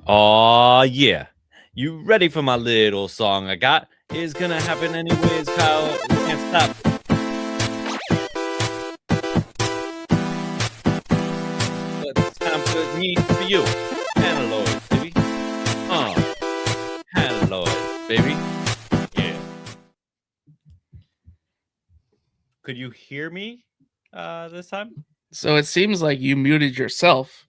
Oh yeah. You ready for my little song I got? It's gonna happen anyways, Kyle. We can't stop. But it's time for me for you. Paneloids, baby. Paneloids, baby. Yeah. Could you hear me this time? So it seems like you muted yourself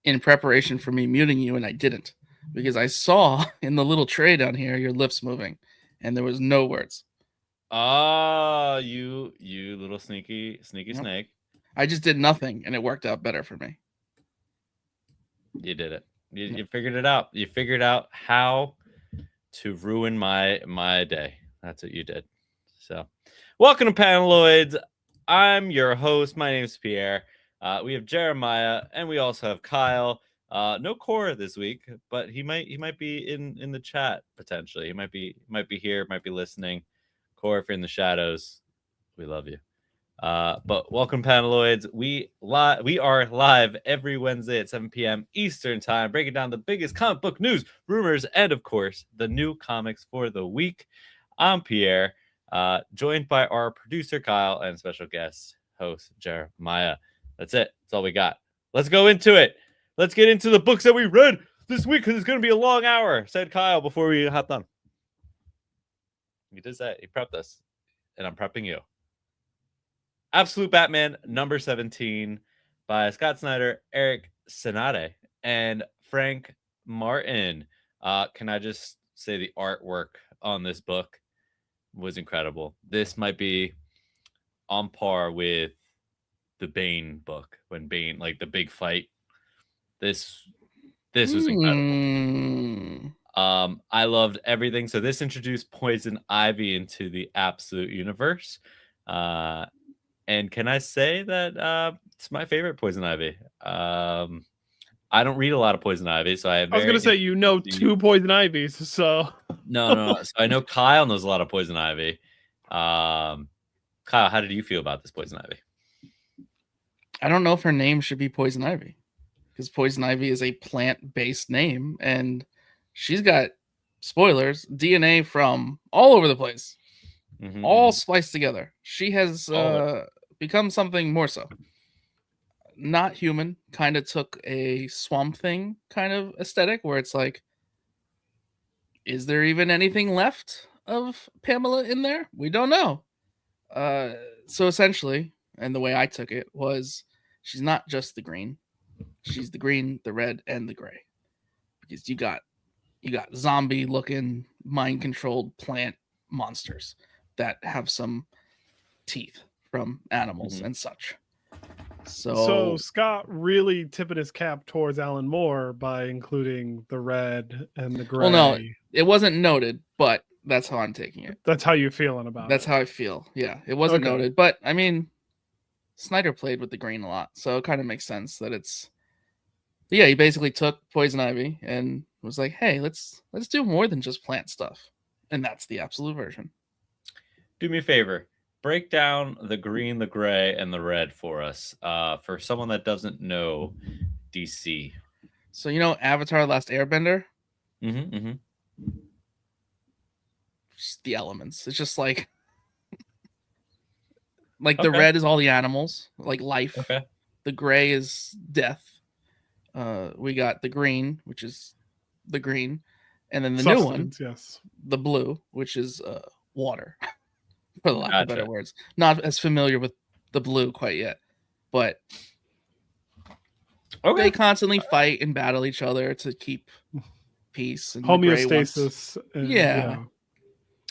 in preparation for me muting you, and I didn't. Because I saw in the little tray down here your lips moving, and there was no words. Ah, you little sneaky Yep. snake. I just did nothing, and it worked out better for me. You did it. You Yep. figured it out. You figured out how to ruin my day. That's what you did. So, welcome to Paneloids. I'm your host. My name is Pierre. We have Jeremiah, and we also have Kyle. No Cora this week, but he might be in the chat potentially. He might be here, might be listening. Cora, if you're in the shadows, we love you. But welcome, Paneloids. We are live every Wednesday at 7 p.m. Eastern Time, breaking down the biggest comic book news, rumors, and of course, the new comics for the week. I'm Pierre, joined by our producer Kyle and special guest host Jeremiah. That's it. That's all we got. Let's go into it. Let's get into the books that we read this week because it's going to be a long hour, said Kyle before we hopped on. He did that. He prepped us, and I'm prepping you. Absolute Batman number 17 by Scott Snyder, Eric Senade, and Frank Martin. Can I just say the artwork on this book was incredible. This might be on par with the Bane book when Bane, like the big fight. This was incredible. I loved everything. So this introduced Poison Ivy into the Absolute universe. And can I say that it's my favorite Poison Ivy? I don't read a lot of Poison Ivy, so I was going to say, two Poison Ivies, so... No. So I know Kyle knows a lot of Poison Ivy. Kyle, how did you feel about this Poison Ivy? I don't know if her name should be Poison Ivy, because Poison Ivy is a plant-based name, and she's got, spoilers, DNA from all over the place. All spliced together. She has become something more so. Not human. Kind of took a Swamp Thing kind of aesthetic where it's like, is there even anything left of Pamela in there? We don't know. So essentially, and the way I took it was, she's not just the green. She's the green, the red, and the gray. Because you got zombie-looking, mind-controlled plant monsters that have some teeth from animals and such. So Scott really tipping his cap towards Alan Moore by including the red and the gray. Well, no, it wasn't noted, but that's how I'm taking it. That's how you're feeling about That's how I feel. Yeah, it wasn't noted, but I mean, Snyder played with the green a lot, so it kind of makes sense that it's. Yeah, he basically took Poison Ivy and was like, "Hey, let's do more than just plant stuff," and that's the Absolute version. Do me a favor. Break down the green, the gray, and the red for us. For someone that doesn't know DC. So, Avatar: Last Airbender? Just the elements. It's just like the red is all the animals, like life. Okay. The gray is death. We got the green, which is the green. And then the new one, yes, the blue, which is water. For the lack of better words. Not as familiar with the blue quite yet. But they constantly fight and battle each other to keep peace. And homeostasis. Yeah.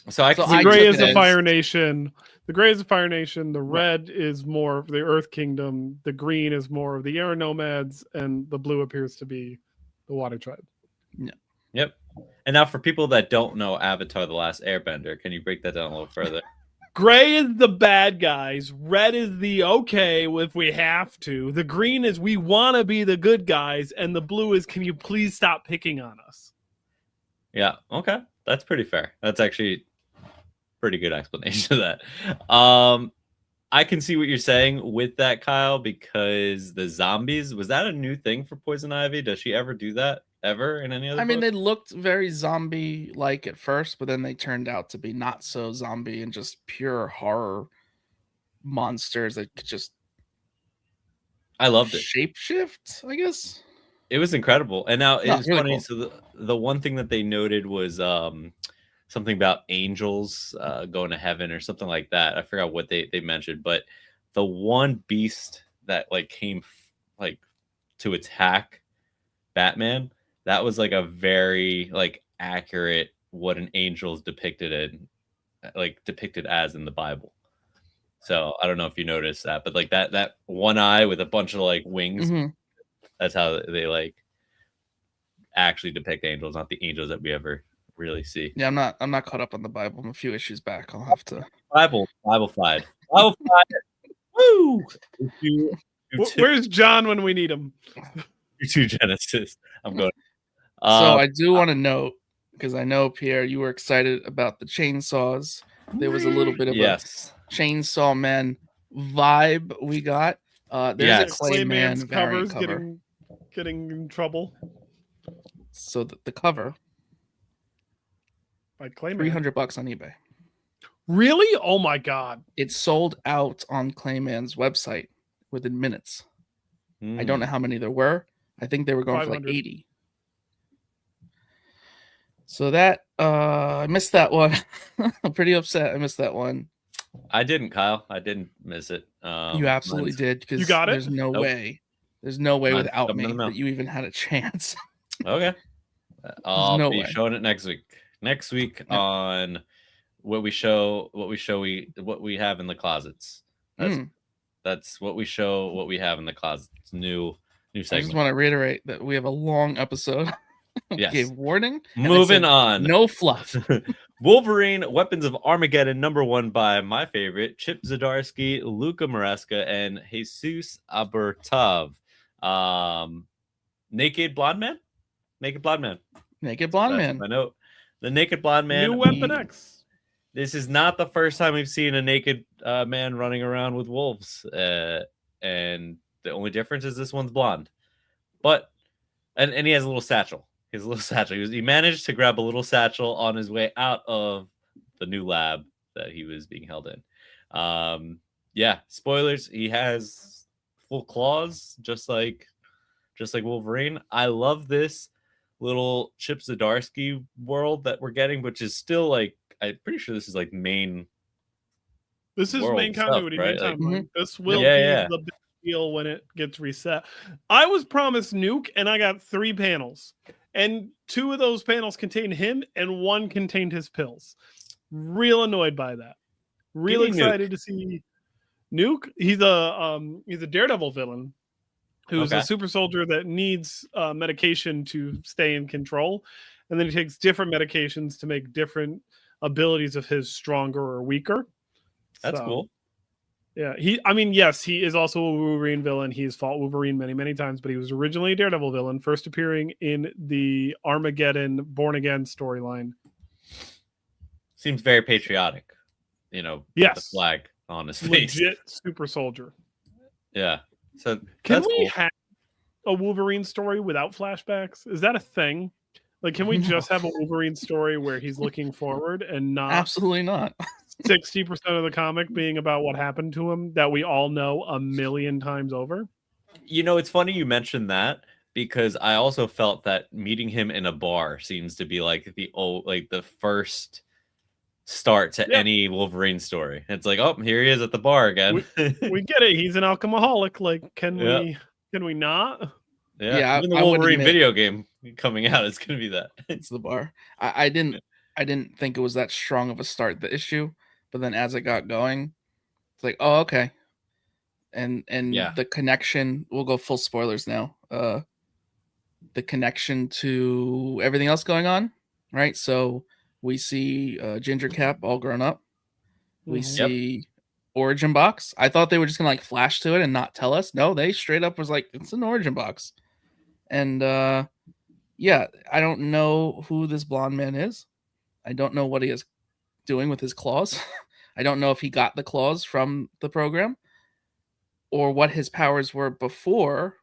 So the gray is the Fire Nation. The gray is the Fire Nation. The red is more of the Earth Kingdom. The green is more of the Air Nomads. And the blue appears to be the Water Tribe. Yeah. Yep. And now for people that don't know Avatar: The Last Airbender, can you break that down a little further? Gray is the bad guys. Red is the okay if we have to. The green is we want to be the good guys. And the blue is, can you please stop picking on us? Yeah. Okay. That's pretty fair. That's actually pretty good explanation of that. I can see what you're saying with that, Kyle, because the zombies, was that a new thing for Poison Ivy? Does she ever do that? ever in any other I mean, book? they looked very zombie-like at first, but then they turned out to be not so zombie and just pure horror monsters that could just I loved it. shapeshift, I guess. It was incredible. And now No, it's really funny. cool. So the one thing that they noted was something about angels going to heaven or something like that. I forgot what they mentioned, but the one beast that like came like to attack Batman, that was like a very like accurate what an angel is depicted as in the Bible. So I don't know if you noticed that, but like that one eye with a bunch of like wings, Mhm. that's how they like actually depict angels, not the angels that we ever really see. Yeah, I'm not caught up on the Bible. I'm a few issues back. I'll have to. Bible fied. Woo! Where's John when we need him? Two Genesis. I'm going. So I do want to note, because I know, Pierre, you were excited about the chainsaws. There was a little bit of yes. a Chainsaw Man vibe we got. There's Yes. a Clayman variant covers cover. getting in trouble So the cover, by Clayman. $300 on eBay. Really? Oh my god! It sold out on Clayman's website within minutes. I don't know how many there were. I think they were going for like 500. 80. So that I missed that one. I'm pretty upset. I missed that one. I didn't, Kyle. I didn't miss it. You absolutely did, because You got it? there's no Nope. way. There's no way Mine's without coming in me the mail. that you even had a chance. Okay. I'll no be way. showing it next week. Next week Yep. on what we have in the closets. That's what we show, what we have in the closets. New I just segment. want to reiterate that we have a long episode. Yes. Gave warning. and I Moving said, on. No fluff. Wolverine Weapons of Armageddon #1 by my favorite Chip Zdarsky, Luca Maresca, and Jesus Aburtov. Naked Blonde Man. Naked Blonde That's Man. my note. The Naked Blonde Man. New Weapon X. This is not the first time we've seen a naked man running around with wolves, and the only difference is this one's blonde. But and he has a little satchel. He has a little satchel. He managed to grab a little satchel on his way out of the new lab that he was being held in. Yeah, spoilers. He has full claws, just like Wolverine. I love this little Chip Zdarsky world that we're getting, which is still like, I'm pretty sure this is like main. This is world main stuff, continuity, right? main Like- timeline. This will Yeah. be the big deal when it gets reset. I was promised Nuke, and I got 3 panels, and 2 of those panels contained him, and 1 contained his pills. Real annoyed by that. Real Give me excited to see Nuke. He's a Daredevil villain who's Okay. a super soldier that needs medication to stay in control, and then he takes different medications to make different abilities of his stronger or weaker. That's So, cool. Yeah, yes, he is also a Wolverine villain. He's fought Wolverine many, many times, but he was originally a Daredevil villain, first appearing in the Armageddon Born Again storyline. Seems very patriotic. You know, Yes. the flag on his face. Legit super soldier. Yeah. So Can that's we cool. have a Wolverine story without flashbacks? Is that a thing? Like, can we No. just have a Wolverine story where he's looking forward and not Absolutely not. 60% of the comic being about what happened to him that we all know a million times over? You know, it's funny you mentioned that, because I also felt that meeting him in a bar seems to be like the first start to Yeah. any Wolverine story. It's like, oh, here he is at the bar again. We get it. He's an alcoholic. Like, can Yeah. we not? Yeah, Even the I would Wolverine admit- video game coming out is going to be that. It's the bar. I didn't think it was that strong of a start, the issue, but then as it got going, it's like, oh, okay. And Yeah. the connection, we'll go full spoilers now. The connection to everything else going on, right? So we see Ginger Cap all grown up. We Mhm. see Origin Box. I thought they were just gonna like flash to it and not tell us. No, they straight up was like, it's an Origin Box. And yeah, I don't know who this blonde man is. I don't know what he is doing with his claws. I don't know if he got the claws from the program or what his powers were before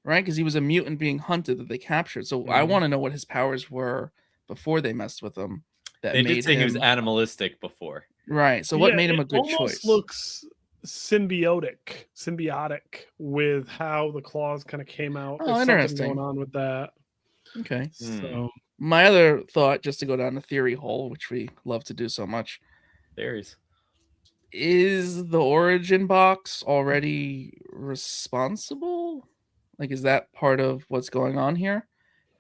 right? Because he was a mutant being hunted that they captured. So I want to know what his powers were before they messed with him. That They made did say he was him animalistic before. right. So what Yeah, made him it a good almost choice? looks symbiotic with how the claws kind of came out. Oh, There's something interesting. going on with that. Okay. So My other thought, just to go down the theory hole, which we love to do so much, Theories. is the origin box already responsible? Like, is that part of what's going on here?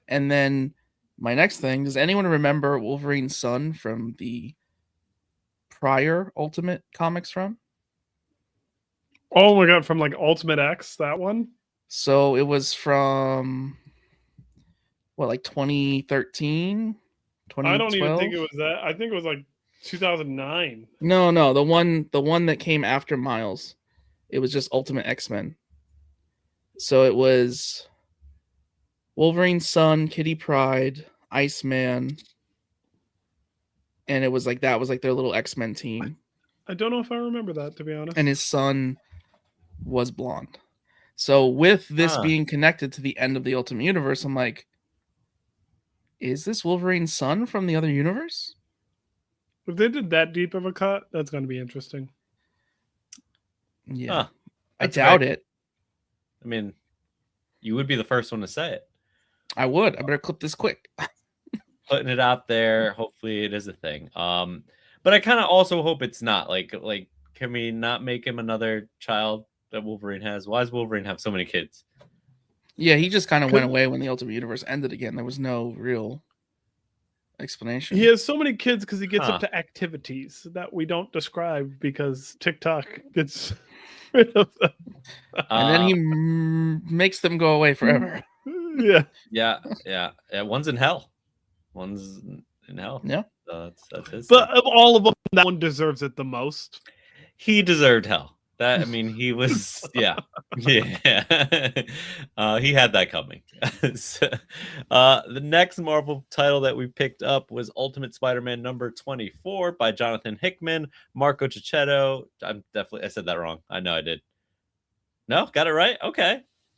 And then my next thing, does anyone remember Wolverine's son from the prior Ultimate Comics run? oh my god, from like Ultimate X, that one? So it was from what, like 2013, I don't even 2012? think it was that. I think it was like 2009. No, the one that came after Miles. It was just Ultimate X-Men. So it was Wolverine's son, Kitty Pryde, Iceman, and it was like that was like their little X-Men team. I don't know if I remember that, to be honest. And his son was blonde. So with this Huh. being connected to the end of the Ultimate Universe, I'm like, is this Wolverine's son from the other universe? If they did that deep of a cut, that's going to be interesting. Yeah. Huh. I That's doubt fair. it. I mean, you would be the first one to say it. I would. I better clip this quick. Putting it out there. Hopefully, it is a thing. But I kind of also hope it's not. Like, can we not make him another child that Wolverine has? Why does Wolverine have so many kids? Yeah, he just kind of went away when the Ultimate Universe ended again. There was no real explanation. He has so many kids because he gets Huh. up to activities that we don't describe because TikTok gets rid of them. And then he makes them go away forever. Yeah. Yeah. One's in hell. One's in hell. Yeah. So that's his. But thing. of all of them, that one deserves it the most. He deserved hell. That, I mean, he was, yeah. He had that coming. So, the next Marvel title that we picked up was Ultimate Spider-Man number 24 by Jonathan Hickman, Marco Cicchetto. I said that wrong. I know I did. No, got it right.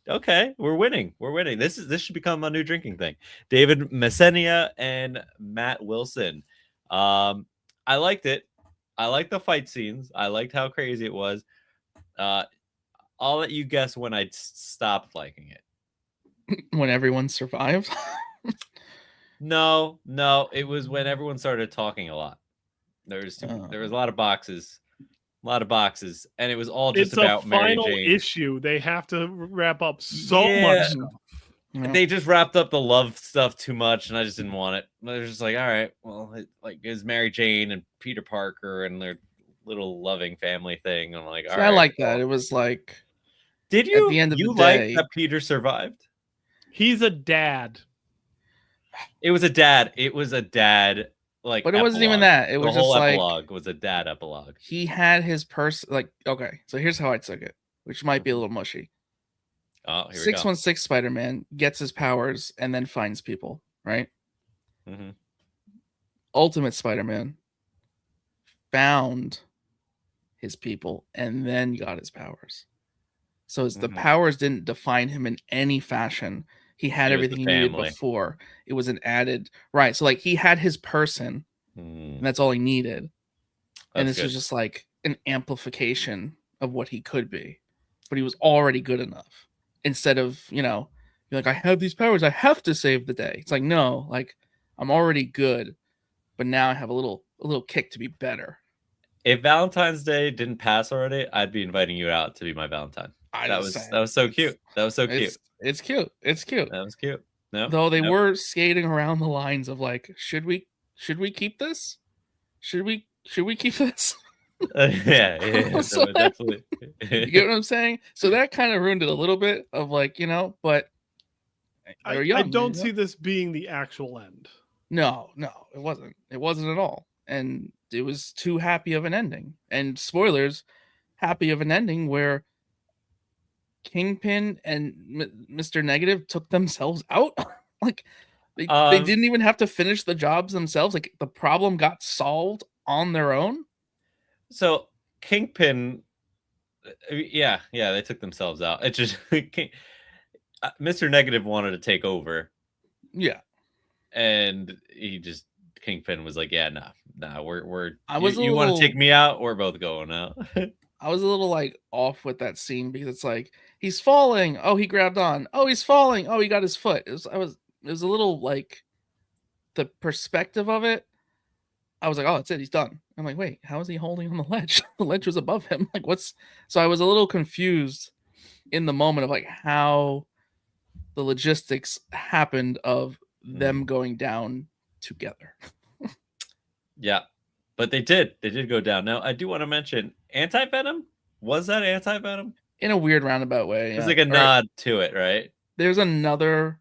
Okay, we're winning. This should become a new drinking thing. David Messenia and Matt Wilson. I liked it. I liked the fight scenes. I liked how crazy it was. I'll let you guess when I stopped liking it. When everyone survived. No, it was when everyone started talking a lot. There was a lot of boxes, and it was all just It's about a Mary final Jane. issue. They have to wrap up so much stuff. Yeah. They just wrapped up the love stuff too much, and I just didn't want it. I was just like, all right, well, it's Mary Jane and Peter Parker and their little loving family thing. I'm like, all right. I like that. It was like, Did you? At the end of you the day, like that Peter survived? He's a dad. It was a dad. Like, but it wasn't even epilogue. that. It The was whole just like epilogue was a dad epilogue. he had his person. Like, okay, so here's how I took it, which might be a little mushy. Oh, here we go. 616 Spider-Man gets his powers and then finds people, right? Mm-hmm. Ultimate Spider-Man found his people and then got his powers. So the powers didn't define him in any fashion. He had everything he needed before. It was an added, right? So like he had his person, and that's all he needed. And this was just like an amplification of what he could be, but he was already good enough. Instead of, you're like, I have these powers, I have to save the day. It's like, no, like I'm already good, but now I have a little kick to be better. If Valentine's Day didn't pass already, I'd be inviting you out to be my Valentine. That was so cute. That was so cute. It's cute. It's cute. That was cute. No, though they were skating around the lines of like, should we keep this? Should we keep this? Yeah, definitely. You get what I'm saying? So that kind of ruined it a little bit of like, but they're young. I don't see this being the actual end. No, it wasn't. It wasn't at all. And it was too happy of an ending. And spoilers, happy of an ending where Kingpin and Mr. Negative took themselves out. Like they didn't even have to finish the jobs themselves. Like the problem got solved on their own. So Kingpin, yeah, they took themselves out. It's just Mr. Negative wanted to take over, Yeah. and Kingpin was like, yeah, nah, we're I was a you want to little take me out? We're both going out. I was a little like off with that scene because it's like he's falling. Oh, he grabbed on. Oh, he's falling. Oh, he got his foot. It was a little like the perspective of it. I was like, oh, that's it. He's done. I'm like, wait, how is he holding on the ledge? The ledge was above him. Like, what's so I was a little confused in the moment of like how the logistics happened of them going down together. Yeah, but they did go down. Now I do want to mention Anti-Venom. Was that Anti-Venom? In a weird roundabout way. It was like a nod to it, right? There's another,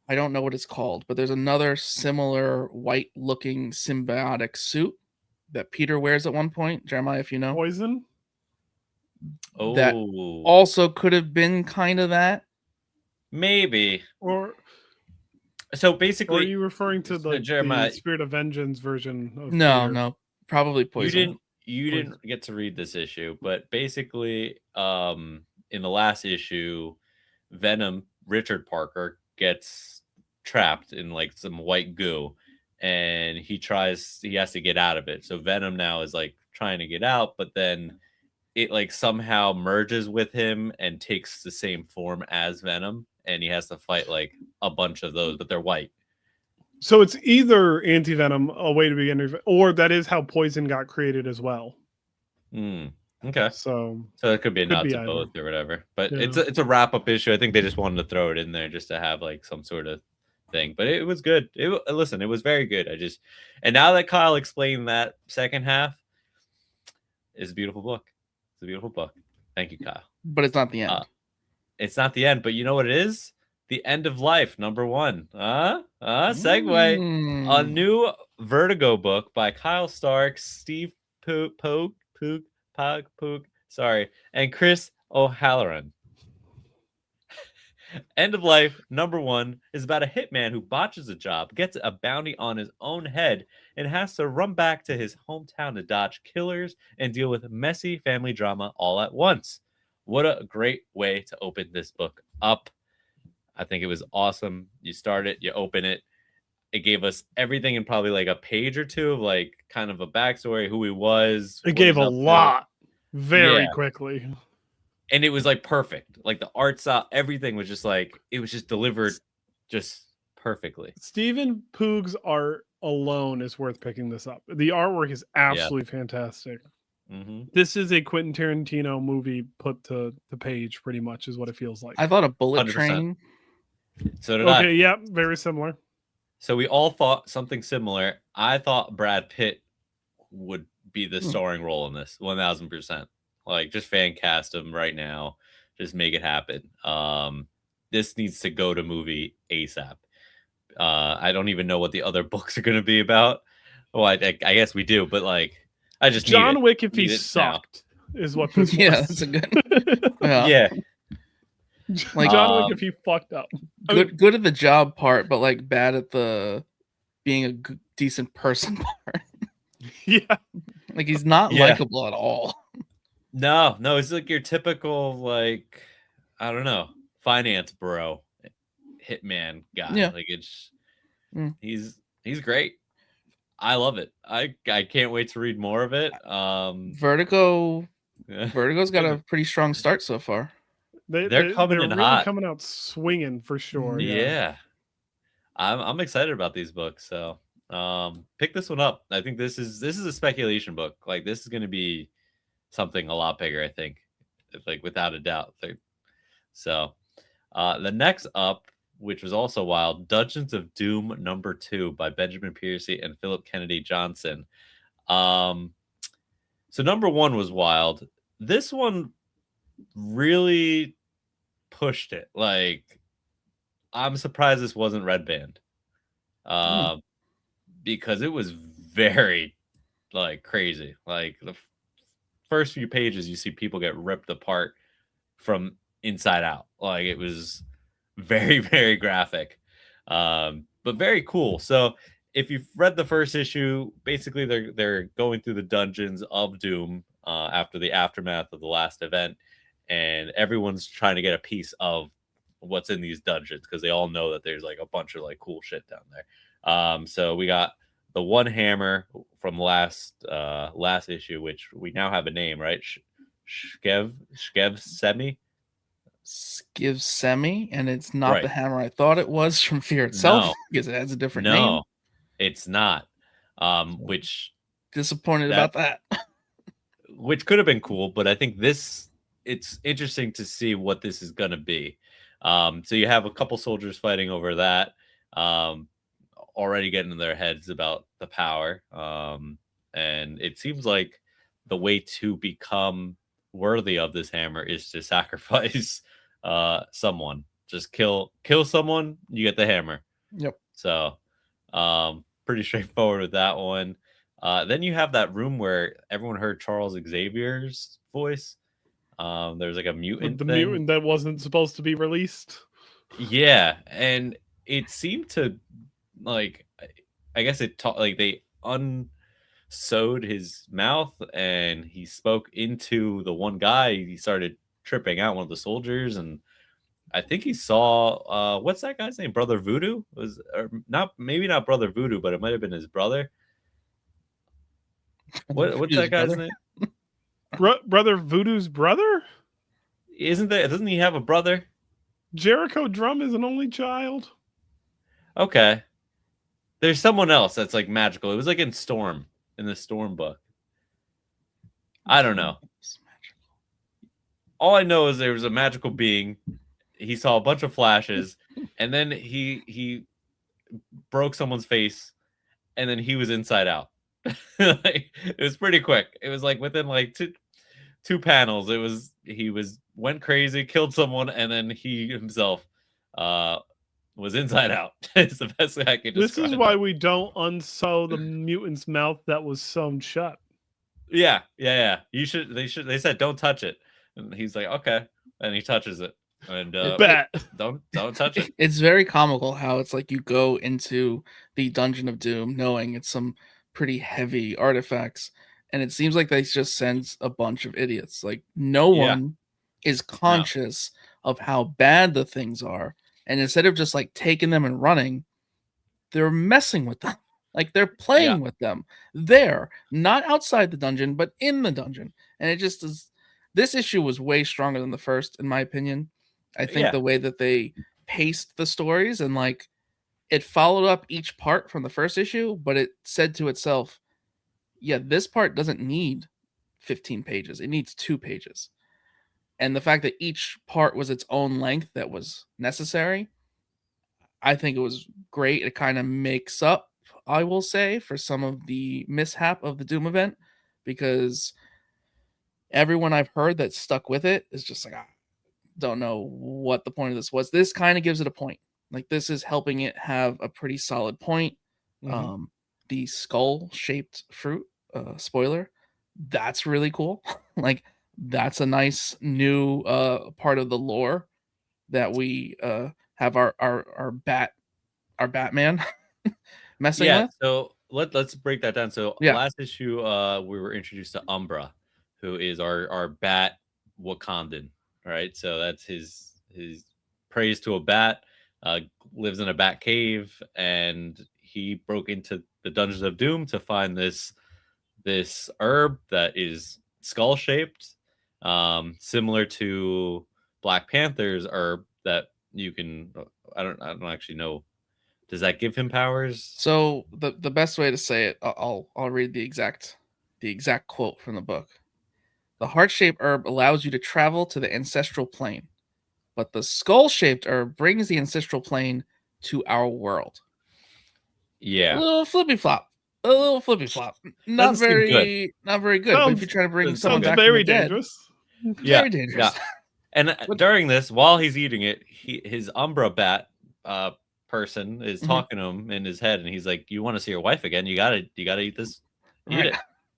I don't know what it's called, but there's another similar white looking symbiotic suit that Peter wears at one point. Jeremiah, if you know. Poison? Oh, That also could have been kind of that. Maybe. Or so basically, or are you referring to the Jeremiah, Spirit of Vengeance version of No, Peter? no. Probably Poison. You didn't get to read this issue, but basically, in the last issue, Venom, Richard Parker, gets trapped in like some white goo, and he has to get out of it. So Venom now is like trying to get out, but then it like somehow merges with him and takes the same form as Venom, and he has to fight like a bunch of those, but they're white. So it's either Anti-Venom, a way to begin, or that is how Poison got created as well. Okay. So it could be a nod to either. both or whatever. But Yeah. it's a wrap-up issue. I think they just wanted to throw it in there just to have like some sort of thing. But it was good. Listen, it was very good. And now that Kyle explained that second half, it's a beautiful book. It's a beautiful book. Thank you, Kyle. But it's not the end. It's not the end, but you know what it is? The End of Life, number 1. Segue. A new Vertigo book by Kyle Starks, Steve Poog, and Chris O'Halloran. End of Life, number 1, is about a hitman who botches a job, gets a bounty on his own head, and has to run back to his hometown to dodge killers and deal with messy family drama all at once. What a great way to open this book up. I think it was awesome. You start it, you open it. It gave us everything in probably like a page or two of like kind of a backstory, who he was. It gave a lot very quickly. And it was like perfect. Like the art style, everything was just like, it was just delivered just perfectly. Stephen Poog's art alone is worth picking this up. The artwork is absolutely fantastic. Mm-hmm. This is a Quentin Tarantino movie put to the page, pretty much, is what it feels like. I thought a Bullet 100%. Train. So did I. Okay, yeah, very similar. So we all thought something similar. I thought Brad Pitt would be the starring role in this, 1000%. Like, just fan cast him right now. Just make it happen. This needs to go to movie ASAP. I don't even know what the other books are going to be about. Well, I guess we do, but like, I just John Wick if he sucked is what this was. Yeah, that's a good. Yeah. Like John Wick if he fucked up. Good at the job part, but like bad at the being a decent person part. Yeah. Like he's not likable at all. No, it's like your typical, like, I don't know, finance bro, hitman guy. Yeah. Like it's he's great. I love it. I can't wait to read more of it. Vertigo's got a pretty strong start so far. They're coming in really hot. Coming out swinging for sure. Yeah. I'm excited about these books. So pick this one up. I think this is a speculation book. Like this is going to be something a lot bigger, I think, like without a doubt. So the next up, which was also wild, Dungeons of Doom #2 by Benjamin Piercy and Philip Kennedy Johnson. So #1 was wild. This one really pushed it. Like, I'm surprised this wasn't Red Band. Because it was very like crazy. Like the first few pages, you see people get ripped apart from inside out. Like it was very, very graphic, but very cool. So if you've read the first issue, basically they're going through the dungeons of Doom after the aftermath of the last event, and everyone's trying to get a piece of what's in these dungeons because they all know that there's like a bunch of like cool shit down there. So we got the one hammer from last issue, which we now have a name, right? Shkev Semi. Skiv Semi, and it's not Right. the hammer I thought it was from Fear itself No. because it has a different name. No, it's not. Which Disappointed about that. which could have been cool, but I think it's interesting to see what this is gonna be. So you have a couple soldiers fighting over that, already getting in their heads about the power. And it seems like the way to become worthy of this hammer is to sacrifice someone. Just kill someone, you get the hammer. Yep. So pretty straightforward with that one. Then you have that room where everyone heard Charles Xavier's voice. There's like a mutant the thing. mutant that wasn't supposed to be released. Yeah, and it seemed to like, I guess it like they unsewed his mouth and he spoke into the one guy. He started tripping out one of the soldiers, and I think he saw what's that guy's name? Brother Voodoo? Was or not, maybe not Brother Voodoo, but it might have been his brother. What's that guy's name? Brother Voodoo's brother? Doesn't he have a brother? Jericho Drum is an only child. Okay. There's someone else that's like magical. It was like in the Storm book. I don't know. All I know is there was a magical being. He saw a bunch of flashes, and then he broke someone's face, and then he was inside out. Like, it was pretty quick. It was like within like two panels. He went crazy, killed someone, and then he himself was inside out. It's the best way I can describe. This is why we don't unsew the mutant's mouth that was sewn shut. Yeah. They said don't touch it, and he's like, okay, and he touches it, and don't touch it. It's very comical how it's like you go into the Dungeon of Doom knowing it's some pretty heavy artifacts, and it seems like they just sends a bunch of idiots. Like no one is conscious of how bad the things are, and instead of just like taking them and running, they're messing with them. Like they're playing with them there, not outside the dungeon, but in the dungeon. And it just is. This issue was way stronger than the first, in my opinion. I think the way that they paced the stories and like it followed up each part from the first issue, but it said to itself, yeah, this part doesn't need 15 pages. It needs 2 pages. And the fact that each part was its own length that was necessary, I think it was great. It kind of makes up, I will say, for some of the mishap of the Doom event, because everyone I've heard that stuck with it is just like, I don't know what the point of this was. This kind of gives it a point. Like this is helping it have a pretty solid point. Mm-hmm. The skull-shaped fruit, spoiler, that's really cool. Like that's a nice new part of the lore that we have our Batman messing with. So let's break that down. So last issue we were introduced to Umbra, who is our bat Wakandan, right? So that's his praise to a bat, lives in a bat cave, and he broke into the Dungeons of Doom to find this herb that is skull shaped, similar to Black Panther's herb that you can. I don't actually know. Does that give him powers? So the best way to say it, I'll read the exact quote from the book. The heart-shaped herb allows you to travel to the ancestral plane, but the skull-shaped herb brings the ancestral plane to our world. Yeah, a little flippy flop. Not very good. But if you try to bring someone back very from the dangerous. Dead, very dangerous. Yeah. And during this, while he's eating it, his Umbra bat person is talking to him in his head, and he's like, "You want to see your wife again? You gotta eat this. Eat it.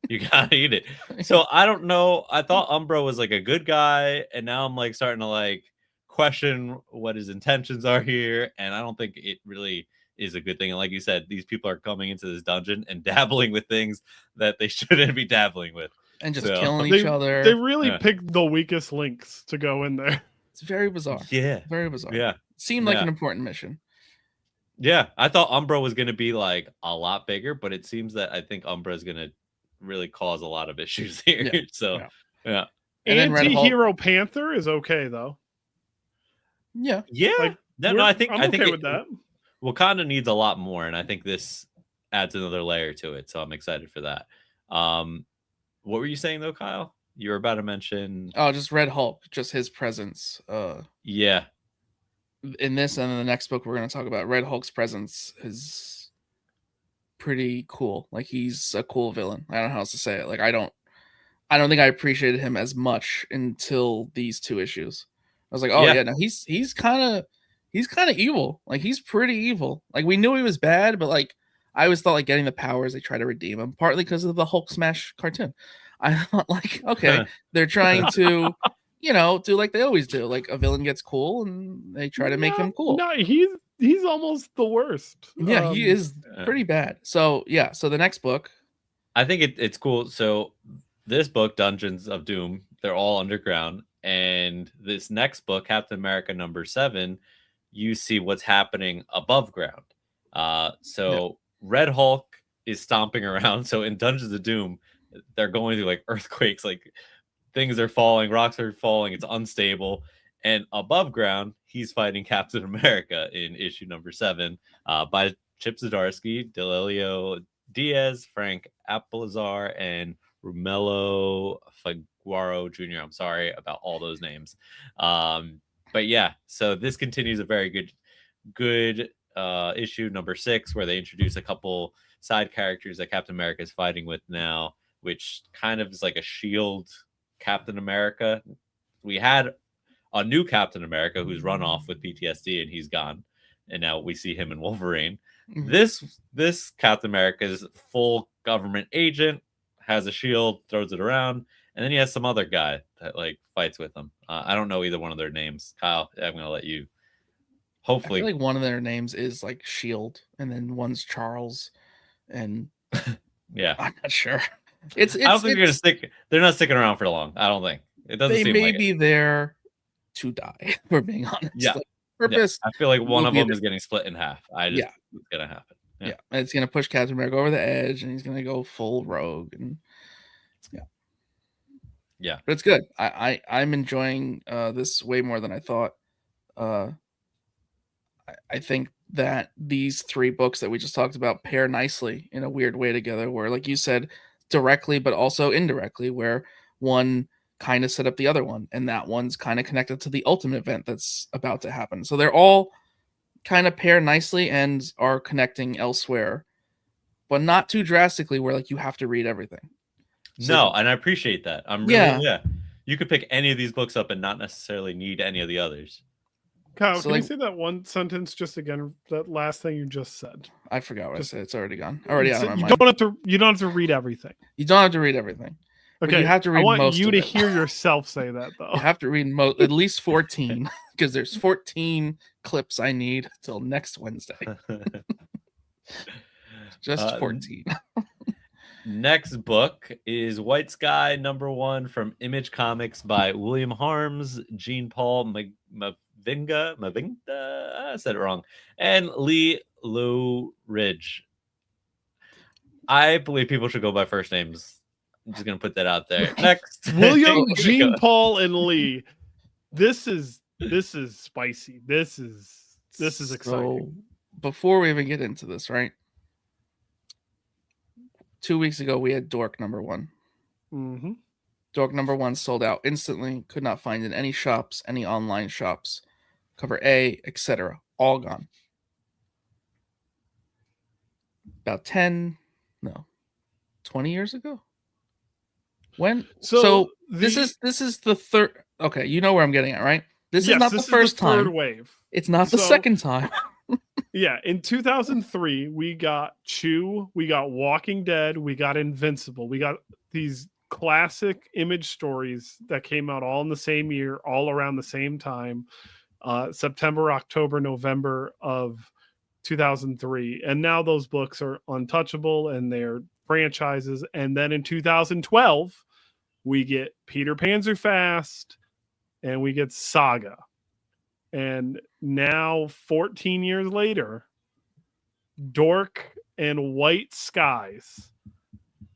You gotta eat it." So I don't know. I thought Umbra was like a good guy, and now I'm like starting to like question what his intentions are here, and I don't think it really is a good thing. And like you said, these people are coming into this dungeon and dabbling with things that they shouldn't be dabbling with. and just So- killing They each other. they really Yeah. picked the weakest links to go in there. It's very bizarre. Yeah. Very bizarre. Yeah. Seemed like Yeah. an important mission. Yeah. I thought Umbra was going to be like a lot bigger, but it seems that I think Umbra is going to really cause a lot of issues here. Yeah. So, Yeah. yeah. And then Red Hulk. Anti-hero Panther is okay though. Yeah. Yeah. Like, No, I think I'm I think okay it- with that. Wakanda needs a lot more, and I think this adds another layer to it. So I'm excited for that. What were you saying though, Kyle? You were about to mention. Oh, just Red Hulk, just his presence. Yeah. In this and in the next book we're going to talk about, Red Hulk's presence is pretty cool. Like, he's a cool villain. I don't know how else to say it. Like, I don't think I appreciated him as much until these two issues. I was like, oh Yeah. yeah, no, he's kind of evil. Like, he's pretty evil. Like, we knew he was bad, but like, I always thought like getting the powers, they try to redeem him, partly because of the Hulk smash cartoon. I thought like, okay, they're trying to, do like they always do. Like, a villain gets cool and they try to make him cool. No, he's almost the worst. Yeah, he is pretty bad. So yeah, so the next book. I think it's cool. So this book, Dungeons of Doom, they're all underground. And this next book, Captain America #7, you see what's happening above ground. So Red Hulk is stomping around. So in Dungeons of Doom, they're going through like earthquakes, like things are falling, rocks are falling, it's unstable. And above ground, he's fighting Captain America in issue #7 by Chip Zdarsky, Delilio Diaz, Frank Appelazar, and Romello Figuaro Jr. I'm sorry about all those names. But yeah, so this continues a very good issue #6, where they introduce a couple side characters that Captain America is fighting with now, which kind of is like a shield Captain America. We had a new Captain America who's run off with PTSD and he's gone, and now we see him in Wolverine. Mhm. This Captain America is full government agent, has a shield, throws it around, and then he has some other guy that like fights with him. I don't know either one of their names. Kyle, I'm gonna let you. I Hopefully, feel like one of their names is like Shield, and then one's Charles, and yeah. I'm not sure. It's I don't think they're gonna stick. They're not sticking around for long. I don't think it doesn't They seem may like be it. there to die. We're being honest. Yeah. Like, Yeah. purpose. I feel like one will of be them there. is getting split in half. It's gonna happen. Yeah. And it's gonna push Captain America over the edge, and he's gonna go full rogue, and Yeah. but it's good. I'm enjoying this way more than I thought. I think that these three books that we just talked about pair nicely in a weird way together, where, like you said, directly but also indirectly, where one kind of set up the other one, and that one's kind of connected to the ultimate event that's about to happen. So they're all kind of pair nicely and are connecting elsewhere, but not too drastically where like you have to read everything. No, and I appreciate that. I'm really You could pick any of these books up and not necessarily need any of the others. Kyle, So, can like- you say that one sentence just again? That last thing you just said. I forgot what Just- I said. It's already gone. Already out of my You mind. don't have to read everything. You don't have to read everything. But Okay, you have to read I want most you of to it. hear yourself say that though. You have to read at least 14 because there's 14 clips I need till next Wednesday. Just 14. Next book is White Sky #1 from Image Comics by William Harms, Jean Paul Mavinga, I said it wrong, and Lee Lou Ridge. I believe people should go by first names. I'm just gonna put that out there. Next, William, Here we Jean go. Paul, and Lee. This is spicy. This is exciting. So, before we even get into this, right? 2 weeks ago, we had Dork #1. Mm-hmm. Dork #1 sold out instantly. Could not find in any shops, any online shops. Cover A, etc. All gone. About 20 years ago. When? So this is the third. Okay, you know where I'm getting at, right? This is not the first third time. wave. It's not the So- second time. Yeah, in 2003, we got Chew, we got Walking Dead, we got Invincible. We got these classic Image stories that came out all in the same year, all around the same time, September, October, November of 2003. And now those books are untouchable and they're franchises. And then in 2012, we get Peter Panzerfast, and we get Saga. And now, 14 years later, Dork and White Skies.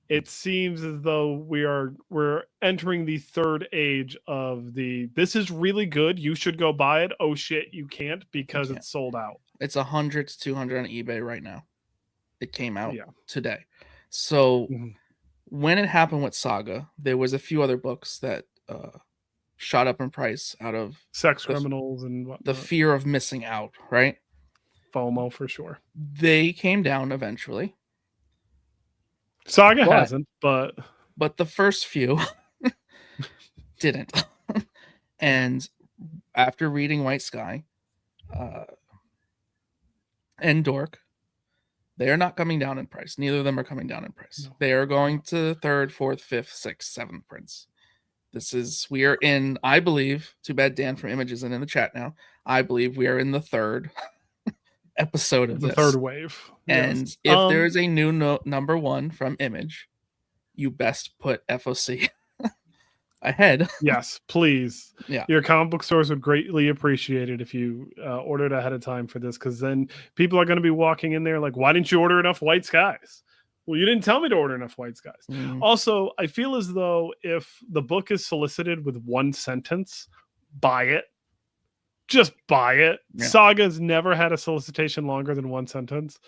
It seems as though we're entering the third age of this is really good. You should go buy it. Oh shit, you can't because it's sold out. It's 100 to 200 on eBay right now. It came out today. So when it happened with Saga, there was a few other books that shot up in price out of sex criminals and whatnot. The fear of missing out, right? FOMO for sure. They came down eventually. Saga hasn't, but the first few didn't. And after reading White Sky and Dork, they are not coming down in price. Neither of them are coming down in price. No. They are going to third, fourth, fifth, sixth, seventh prints. We are in, I believe, too bad Dan from Image isn't in the chat now. I believe we are in the third episode of the third wave. And if there is a new number one from Image, you best put FOC ahead. Yes, please. Yeah. Your comic book stores would greatly appreciate it if you ordered ahead of time for this, because then people are going to be walking in there like, why didn't you order enough White Skies? Well, you didn't tell me to order enough White Skies. Also, I feel as though if the book is solicited with one sentence, buy it. Just buy it. Yeah. Saga's never had a solicitation longer than one sentence.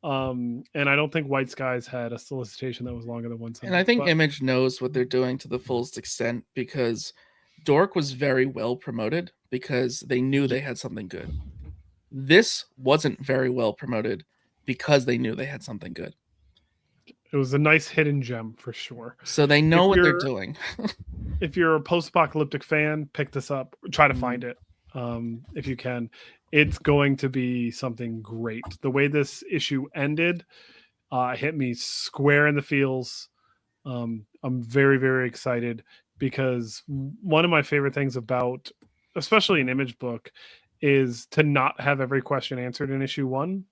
And I don't think White Skies had a solicitation that was longer than one sentence. And I think Image knows what they're doing to the fullest extent, because Dork was very well promoted because they knew they had something good. This wasn't very well promoted because they knew they had something good. It was a nice hidden gem for sure. So they know what they're doing. If you're a post-apocalyptic fan, pick this up. Try to find it. If you can. It's going to be something great. The way this issue ended hit me square in the feels. I'm very, very excited because one of my favorite things about, especially an Image book, is to not have every question answered in issue one.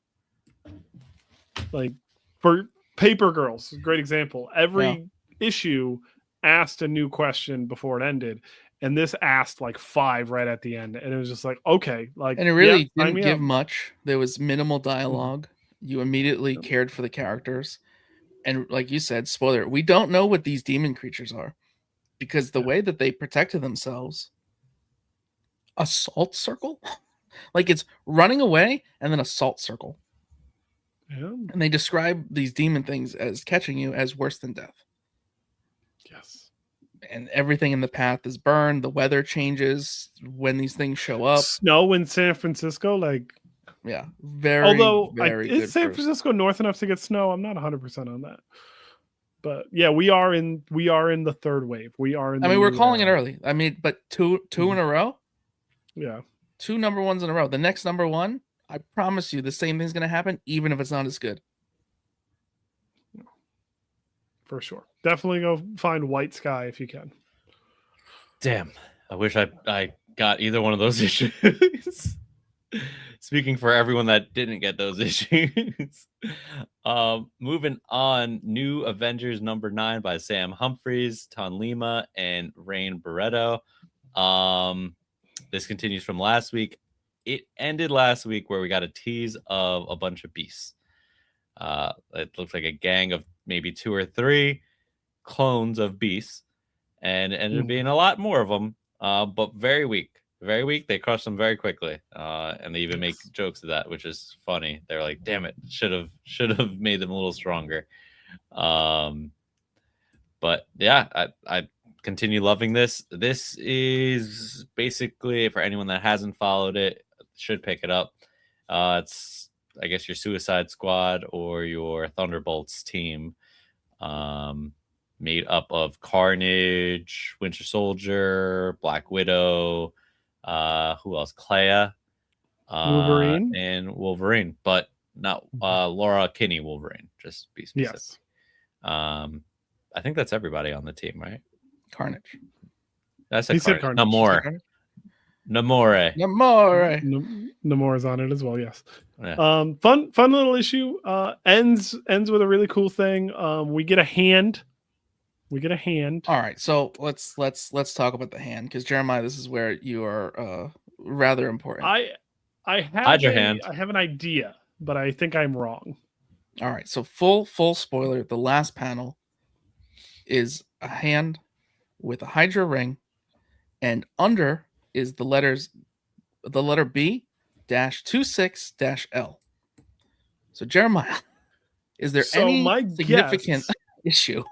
Like for Paper Girls, great example. Every issue asked a new question before it ended. And this asked like 5 right at the end. And it was just like, okay. And it really didn't give much. There was minimal dialogue. You immediately cared for the characters. And like you said, spoiler, we don't know what these demon creatures are. Because the way that they protected themselves, assault circle? Like it's running away and then assault circle. Yeah. And they describe these demon things as catching you as worse than death. Yes. And everything in the path is burned. The weather changes when these things show up. Snow in San Francisco, like very. Although, very is San Francisco north enough to get snow? I'm not 100% on that. But yeah, we are in the third wave. We are in. We're calling it early. But two in a row. Yeah, 2 number ones in a row. The next number one, I promise you, the same thing's going to happen, even if it's not as good. For sure. Definitely go find White Sky if you can. Damn. I wish I got either one of those issues. Speaking for everyone that didn't get those issues. Moving on, New Avengers number 9 by Sam Humphries, Ton Lima, and Rain Barreto. This continues from last week. It ended last week where we got a tease of a bunch of beasts. It looks like a gang of maybe 2 or 3 clones of beasts, and it ended up being a lot more of them, but very weak. They crushed them very quickly, and they even make jokes of that, which is funny. They're like, damn it, should have made them a little stronger. But yeah, I continue loving this. This is basically, for anyone that hasn't followed it, should pick it up. It's, I guess, your Suicide Squad or your Thunderbolts team, made up of Carnage, Winter Soldier, Black Widow, who else? Clea, Wolverine, and Wolverine, but not Laura Kinney Wolverine. Just be specific. Yes. I think that's everybody on the team, right? Carnage. That's he said Carnage. Namor. Namor's on it as well. Yes. Yeah. Fun little issue. Ends with a really cool thing. We get a hand We get a hand. All right, so let's talk about the hand, because Jeremiah, this is where you are rather important. I Hide your hand. have an idea, but I think I'm wrong. All right, so full spoiler. The last panel is a hand with a Hydra ring, and under is the letter B dash 26-L. So Jeremiah, is there So any my significant guess issue?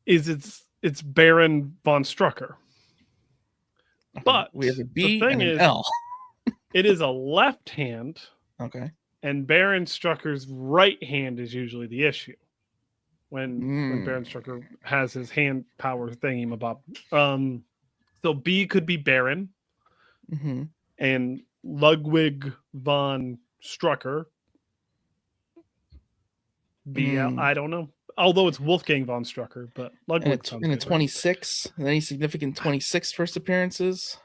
is it's Baron von Strucker. But we have a the B thing and an is, L. it is a left hand, Okay. and Baron Strucker's right hand is usually the issue. When Baron Strucker has his hand power thingy-mabob. So B could be Baron, and Ludwig von Strucker. BL, I don't know. Although it's Wolfgang von Strucker, but Ludwig and a 26. Any significant 26 first appearances?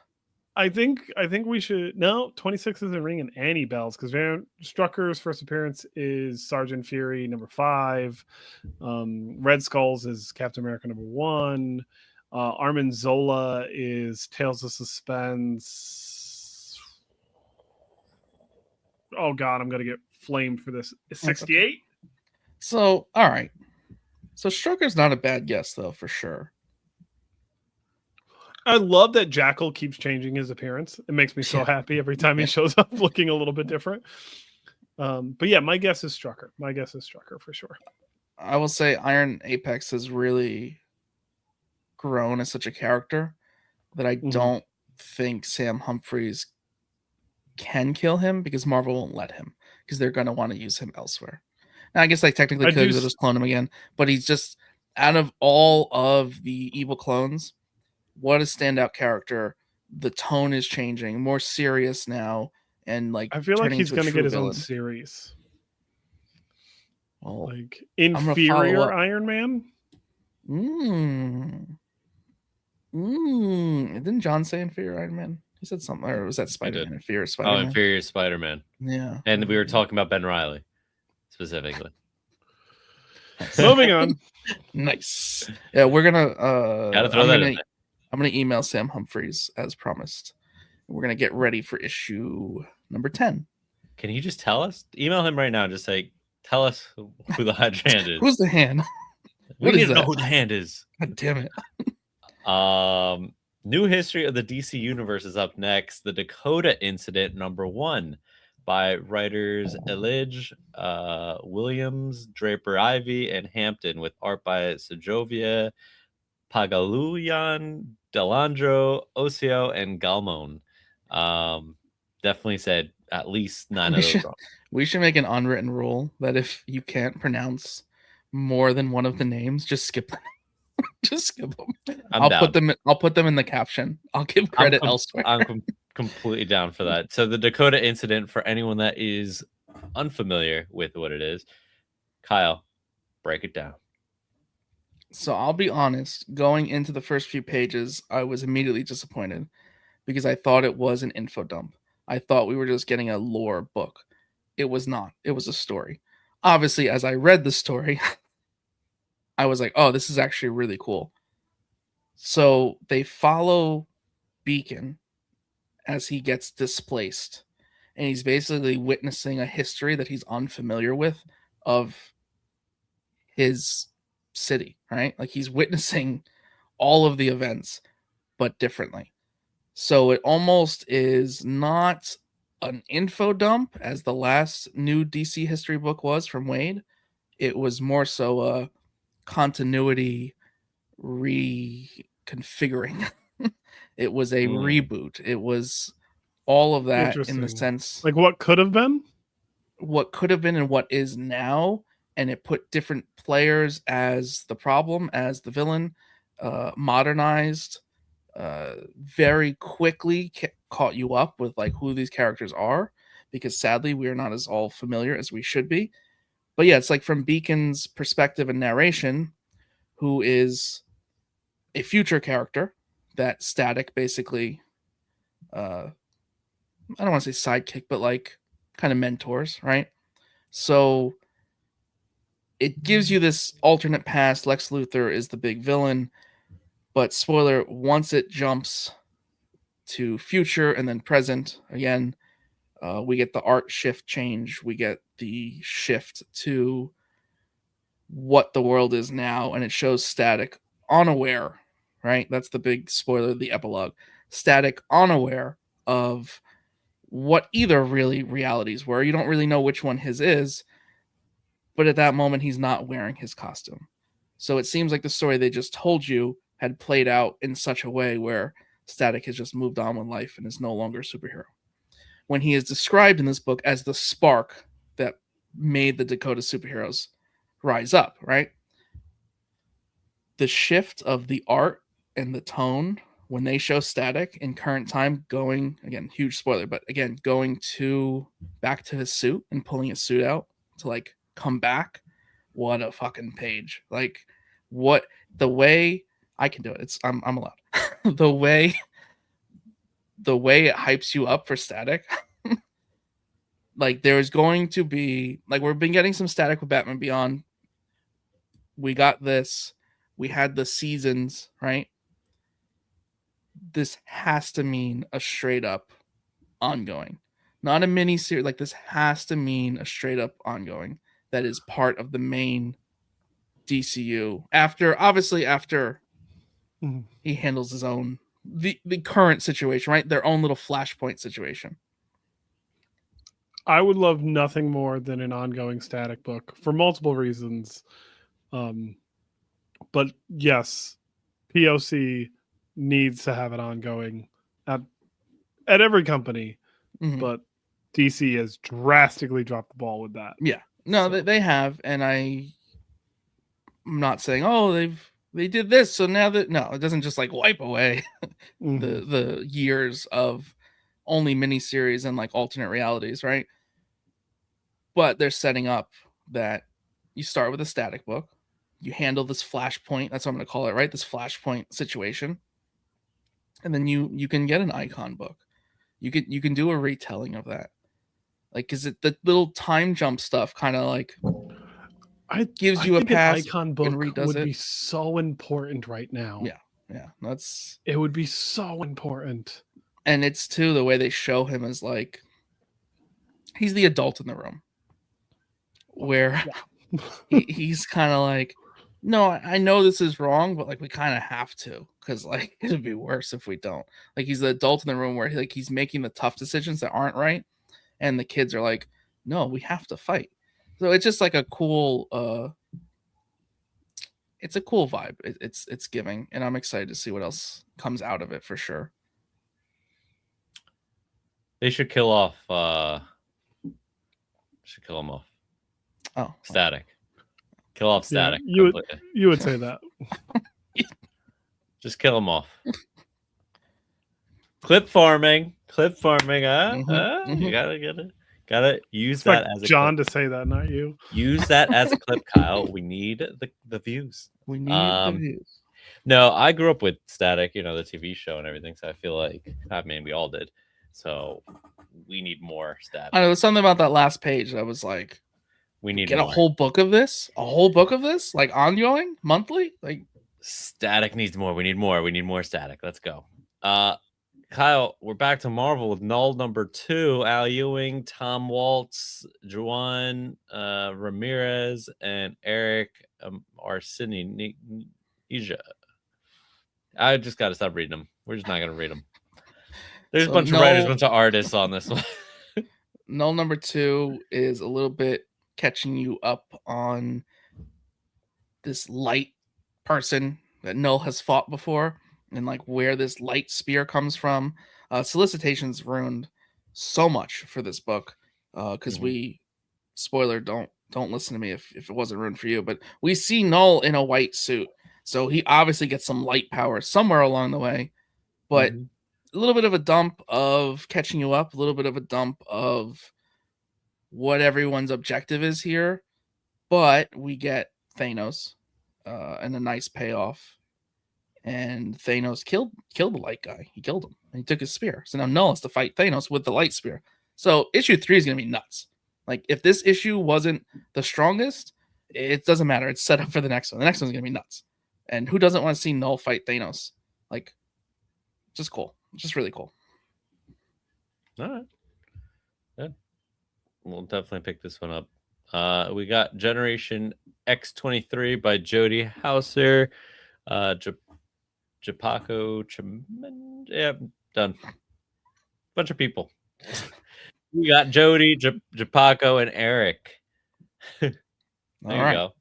I think we should. No, 26 isn't ringing any bells, because Baron Strucker's first appearance is Sergeant Fury #5. Red Skulls is Captain America #1. Armin Zola is Tales of Suspense. Oh God, I'm gonna get flamed for this. 68. So all right. So Strucker's not a bad guess, though, for sure. I love that Jackal keeps changing his appearance. It makes me so happy every time he shows up looking a little bit different. But yeah, my guess is Strucker. My guess is Strucker for sure. I will say Iron Apex has really grown as such a character that I don't think Sam Humphries can kill him, because Marvel won't let him, because they're going to want to use him elsewhere. Now, I guess they technically could, because they'll just clone him again, but he's just, out of all of the evil clones, what a standout character. The tone is changing, more serious now, and like I feel like he's going to get his own series. Well, like inferior Iron Man. Didn't John say inferior Iron Man? He said something, or was that Spider-Man? Inferior Spider-Man. Oh, inferior Spider-Man. Yeah. And we were talking about Ben Reilly specifically. Moving on. Nice. Yeah, we're gonna gotta throw that in there. I'm gonna email Sam Humphries as promised. We're gonna get ready for issue number 10. Can you just tell us? Email him right now and just say, tell us who the Hydra hand is. Who's the hand? We need to know who the hand is. God damn it. New history of the DC universe is up next. The Dakota Incident #1 by writers Elijah Williams, Draper Ivy, and Hampton, with art by Segovia, Pagaluyan, Delandro, Osio, and Galmon. Definitely said at least 9 of those wrong. We should make an unwritten rule that if you can't pronounce more than one of the names, just skip them. Just skip them. I'll put them in the caption. I'll give credit elsewhere. I'm completely down for that. So the Dakota Incident, for anyone that is unfamiliar with what it is, Kyle, break it down. So I'll be honest, going into the first few pages, I was immediately disappointed, because I thought it was an info dump. I thought we were just getting a lore book. It was not. It was a story. Obviously, as I read the story, I was like, oh, this is actually really cool. So they follow Beacon as he gets displaced, and he's basically witnessing a history that he's unfamiliar with of his city, right? Like, he's witnessing all of the events, but differently. So it almost is not an info dump as the last new DC history book was from Wade. It was more so a continuity reconfiguring. It was a reboot. It was all of that, in the sense like what could have been and what is now, and it put different players as the problem, as the villain, modernized, very quickly caught you up with like who these characters are, because sadly we are not as all familiar as we should be. But yeah, it's like from Beacon's perspective and narration, who is a future character that Static basically, I don't want to say sidekick, but like kind of mentors, right? So it gives you this alternate past. Lex Luthor is the big villain, but spoiler, once it jumps to future and then present again, we get the art shift change. We get the shift to what the world is now, and it shows Static unaware, right? That's the big spoiler, the epilogue. Static unaware of what either really realities were. You don't really know which one his is, but at that moment, he's not wearing his costume. So it seems like the story they just told you had played out in such a way where Static has just moved on with life and is no longer a superhero. When he is described in this book as the spark that made the Dakota superheroes rise up, right? The shift of the art and the tone when they show Static in current time going, again, huge spoiler, but again, going to back to his suit and pulling his suit out to like come back. What a fucking page. Like what the way I can do it. I'm allowed. the way it hypes you up for Static. Like there's going to be like we've been getting some Static with Batman Beyond. We got this. We had the seasons, right? This has to mean a straight up ongoing, not a mini series. Like this has to mean a straight up ongoing that is part of the main DCU. After he handles his own the current situation, right? Their own little Flashpoint situation. I would love nothing more than an ongoing Static book for multiple reasons. But yes, POC needs to have an ongoing at every company, but DC has drastically dropped the ball with that. Yeah, no, so. They have, and I'm not saying they did this, so now that no, it doesn't just like wipe away the years of only miniseries and like alternate realities, right? But they're setting up that you start with a Static book, you handle this Flashpoint, that's what I'm going to call it, right? This Flashpoint situation, and then you can get an Icon book. You can do a retelling of that, like because the little time jump stuff kind of like gives you a pass. An Icon book would be so important right now. Yeah, it would be so important. And it's too the way they show him as like he's the adult in the room, where he's kind of like, no, I know this is wrong, but like we kind of have to because like it'd be worse if we don't. Like he's the adult in the room where he's making the tough decisions that aren't right, and the kids are like, no, we have to fight. So it's just like a cool, it's a cool vibe. It's giving, and I'm excited to see what else comes out of it for sure. They should kill off. Should kill him off. Oh, Static. Kill off Static. Yeah, you would say that. Just kill him off. Clip farming. You gotta get it. Gotta use that as a John clip. To say that, not you. Use that as a clip, Kyle. We need the views. We need the views. No, I grew up with Static, the TV show and everything. So I feel like, I mean, we all did. So we need more Static. I know there's something about that last page that was like, we need get more. a whole book of this, like ongoing, monthly, like Static needs more. We need more. We need more Static. Let's go. Kyle, we're back to Marvel with Null number 2. Al Ewing, Tom Waltz, Juan Ramirez, and Eric Arsini. I just got to stop reading them. We're just not going to read them. There's a bunch of writers, a bunch of artists on this one. Null number 2 is a little bit catching you up on this light person that Null has fought before, and like where this light spear comes from. Solicitations ruined so much for this book because we, spoiler, don't listen to me if it wasn't ruined for you, but we see Null in a white suit, so he obviously gets some light power somewhere along the way, but a little bit of a dump of catching you up, a little bit of a dump of what everyone's objective is here, but we get Thanos and a nice payoff. And Thanos killed the light guy. He killed him, and he took his spear. So now Null has to fight Thanos with the light spear. So issue 3 is going to be nuts. Like if this issue wasn't the strongest, it doesn't matter. It's set up for the next one. The next one's gonna be nuts. And who doesn't want to see Null fight Thanos? Like, just cool. Just really cool. All right. Yeah. We'll definitely pick this one up. We got Generation X23 by Jody Hauser. Japako yeah, done. Bunch of people. We got Jody, Japako, and Eric. There All you right. go.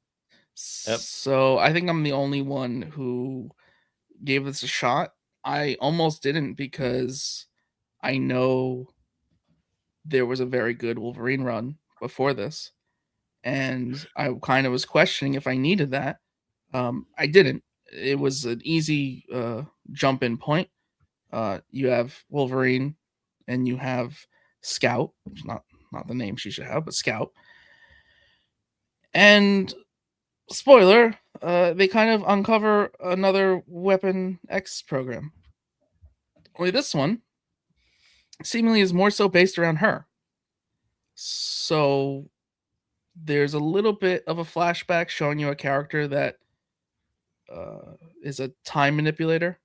Yep. So I think I'm the only one who gave this a shot. I almost didn't because I know there was a very good Wolverine run before this, and I kind of was questioning if I needed that. I didn't. It was an easy jump in point. You have Wolverine, and you have Scout, which is not the name she should have, but Scout. And spoiler, they kind of uncover another Weapon X program. Only this one seemingly is more so based around her. So there's a little bit of a flashback showing you a character that is a time manipulator.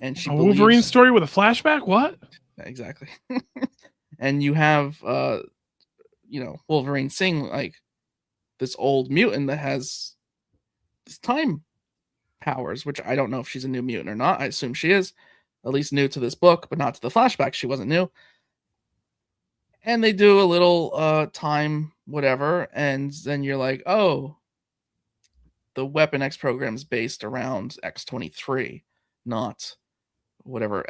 And she Wolverine story with a flashback? What? Exactly. And you have Wolverine seeing like this old mutant that has this time powers, which I don't know if she's a new mutant or not. I assume she is, at least new to this book, but not to the flashback. She wasn't new. And they do a little time whatever, and then you're like, oh, the Weapon X program is based around X-23, not whatever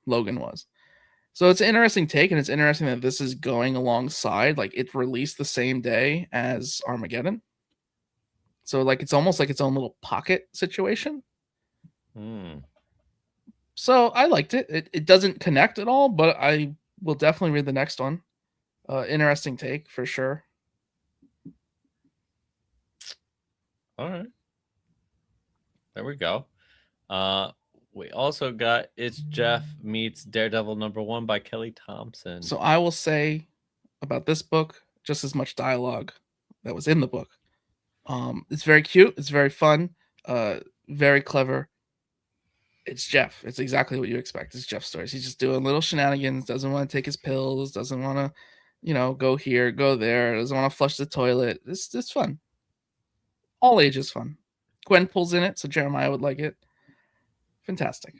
Logan was. So it's an interesting take, and it's interesting that this is going alongside, like, it released the same day as Armageddon. So like it's almost like its own little pocket situation. So I liked it. It doesn't connect at all, but I will definitely read the next one. Interesting take for sure. All right. There we go. We also got It's Jeff Meets Daredevil #1 by Kelly Thompson. So I will say about this book, just as much dialogue that was in the book. It's very cute. It's very fun. Very clever. It's Jeff. It's exactly what you expect. It's Jeff stories. He's just doing little shenanigans. Doesn't want to take his pills. Doesn't want to, go here, go there. Doesn't want to flush the toilet. It's fun. All ages fun. Gwenpool's in it, so Jeremiah would like it. Fantastic.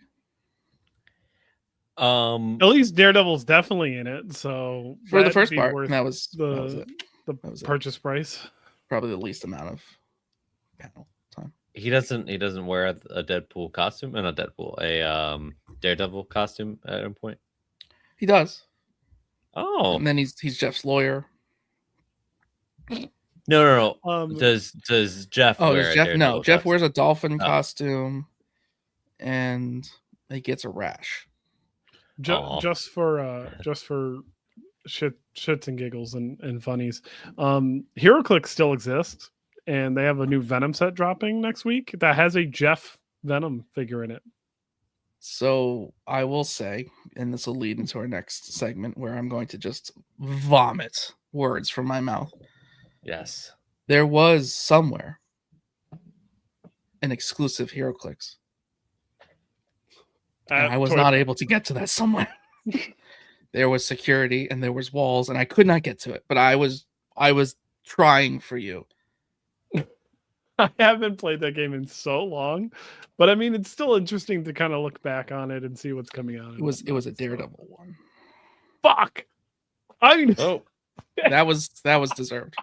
At least Daredevil's definitely in it. So for the first part, that was the purchase price. Probably the least amount of panel time. He doesn't wear a Deadpool costume and a Daredevil costume at any point. He does. Oh, and then he's Jeff's lawyer. No. Does Jeff? Oh, wear Jeff? No, costume? Jeff wears a dolphin costume, and he gets a rash. Just for shits and giggles and funnies. HeroClix still exists, and they have a new Venom set dropping next week that has a Jeff Venom figure in it. So I will say, and this will lead into our next segment where I'm going to just vomit words from my mouth. Yes. There was somewhere an exclusive HeroClix. And I was not able to get to that somewhere. There was security and there was walls, and I could not get to it. But I was trying for you. I haven't played that game in so long, but I mean, it's still interesting to kind of look back on it and see what's coming out. It was a Daredevil one. Fuck. That was deserved.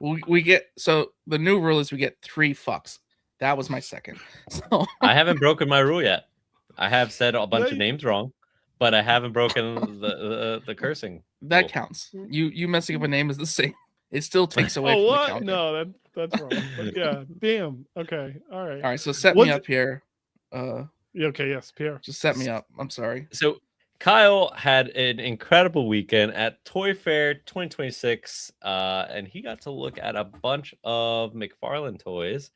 We get, so the new rule is we get 3 fucks. That was my second. So I haven't broken my rule yet. I have said a bunch of names wrong, but I haven't broken the cursing. That counts. You messing up a name is the same. It still takes away from the counter. No, that's wrong. But yeah, damn. Okay, all right. So set me up here. Okay, yes, Pierre. Just set me up. I'm sorry. So Kyle had an incredible weekend at Toy Fair 2026, and he got to look at a bunch of McFarlane toys.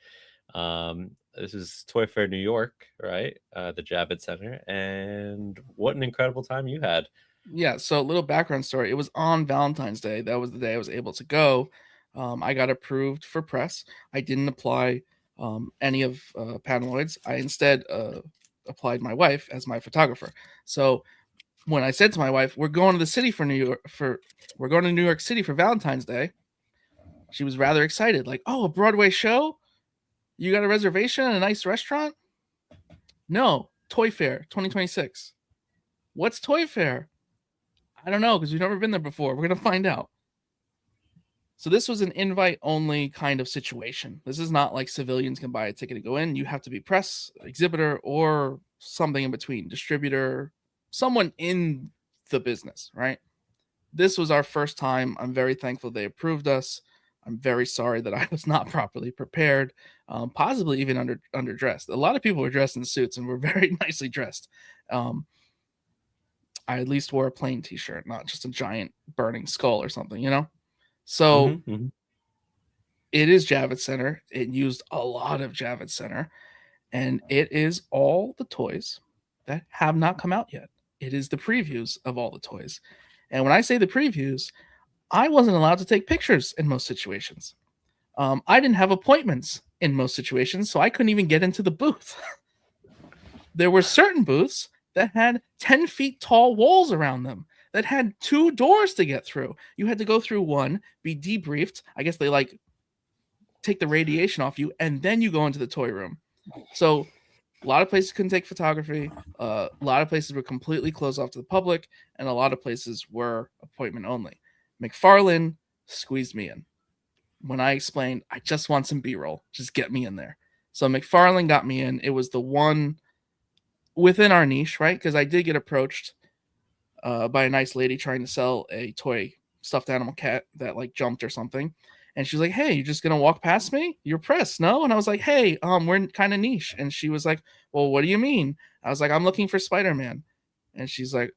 This is Toy Fair New York, right? The Javits Center. And what an incredible time you had. Yeah, so a little background story. It was on Valentine's Day. That was the day I was able to go. I got approved for press. I didn't apply any of Paneloids. I instead applied my wife as my photographer. So when I said to my wife, "We're going to the city for New York we're going to New York City for Valentine's Day," she was rather excited. Like, "Oh, a Broadway show? You got a reservation at a nice restaurant?" No, Toy Fair 2026. What's Toy Fair? I don't know because we've never been there before. We're gonna find out. So this was an invite only kind of situation. This is not like civilians can buy a ticket to go in. You have to be press, exhibitor, or something in between, distributor, someone in the business, right? This was our first time. I'm very thankful they approved us. I'm very sorry that I was not properly prepared, possibly even underdressed. A lot of people were dressed in suits and were very nicely dressed. I at least wore a plain t-shirt, not just a giant burning skull or something, you know? So it is Javits Center. It used a lot of Javits Center, and it is all the toys that have not come out yet. It is the previews of all the toys. And when I say the previews, I wasn't allowed to take pictures in most situations. I didn't have appointments in most situations, so I couldn't even get into the booth. There were certain booths that had 10 feet tall walls around them that had 2 doors to get through. You had to go through one, be debriefed. I guess they like take the radiation off you, and then you go into the toy room. So a lot of places couldn't take photography. A lot of places were completely closed off to the public, and a lot of places were appointment only. McFarlane squeezed me in. When I explained, I just want some B-roll, just get me in there. So McFarlane got me in. It was the one within our niche, right? Because I did get approached by a nice lady trying to sell a toy stuffed animal cat that like jumped or something. And she was like, "Hey, you're just gonna walk past me? You're pressed, no?" And I was like, "Hey, we're kind of niche." And she was like, "Well, what do you mean?" I was like, "I'm looking for Spider-Man." And she's like,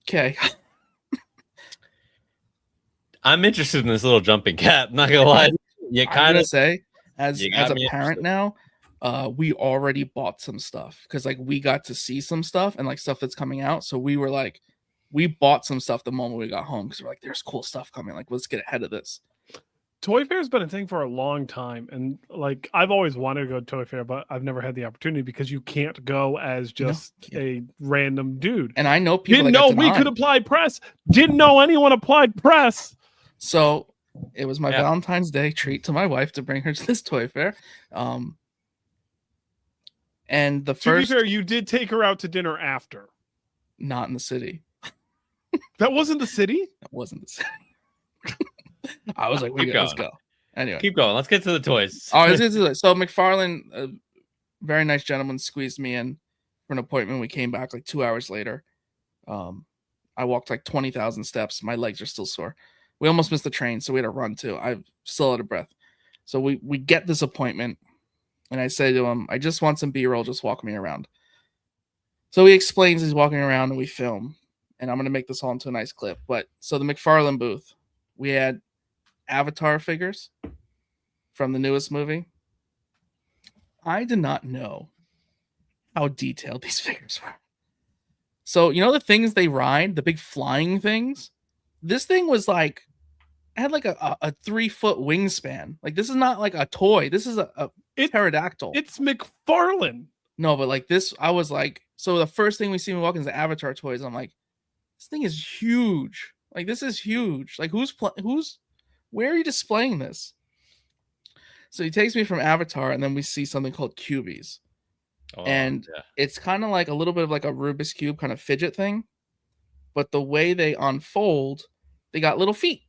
"Okay." I'm interested in this little jumping cat. I'm not gonna lie. You I'm kind gonna of say, as you a got me parent interested. now, we already bought some stuff because like we got to see some stuff and like stuff that's coming out. So we were like, we bought some stuff the moment we got home because we're like, there's cool stuff coming. Like, let's get ahead of this. Toy Fair's been a thing for a long time, and like I've always wanted to go to Toy Fair, but I've never had the opportunity because you can't go as just a random dude. And I know people didn't that know got we denied. could apply press. Didn't know anyone applied press. So it was my Yeah. Valentine's Day treat to my wife to bring her to this Toy Fair. And the To first, be fair, you did take her out to dinner after. not in the city. That wasn't the city? That wasn't the city. I was like, let's go. Anyway, Keep going. Let's get to the toys. so McFarlane, a very nice gentleman, squeezed me in for an appointment. We came back like 2 hours later. I walked like 20,000 steps. My legs are still sore. We almost missed the train, so we had to run too. I'm still out of breath. So we get this appointment, and I say to him, "I just want some B-roll. Just walk me around." So he explains he's walking around, and we film. And I'm going to make this all into a nice clip. But so the McFarlane booth, we had Avatar figures from the newest movie. I did not know how detailed these figures were. So, you know the things they ride, the big flying things? This thing was like, it had like a 3-foot wingspan. Like, this is not like a toy. This is a pterodactyl. It's McFarlane. No, but like this, I was like, so the first thing we see when we walk in is the Avatar toys. I'm like, this thing is huge. Like, this is huge. Like, where are you displaying this? So he takes me from Avatar, and then we see something called cubies. And it's kind of like a little bit of like a Rubik's Cube kind of fidget thing. But the way they unfold, they got little feet.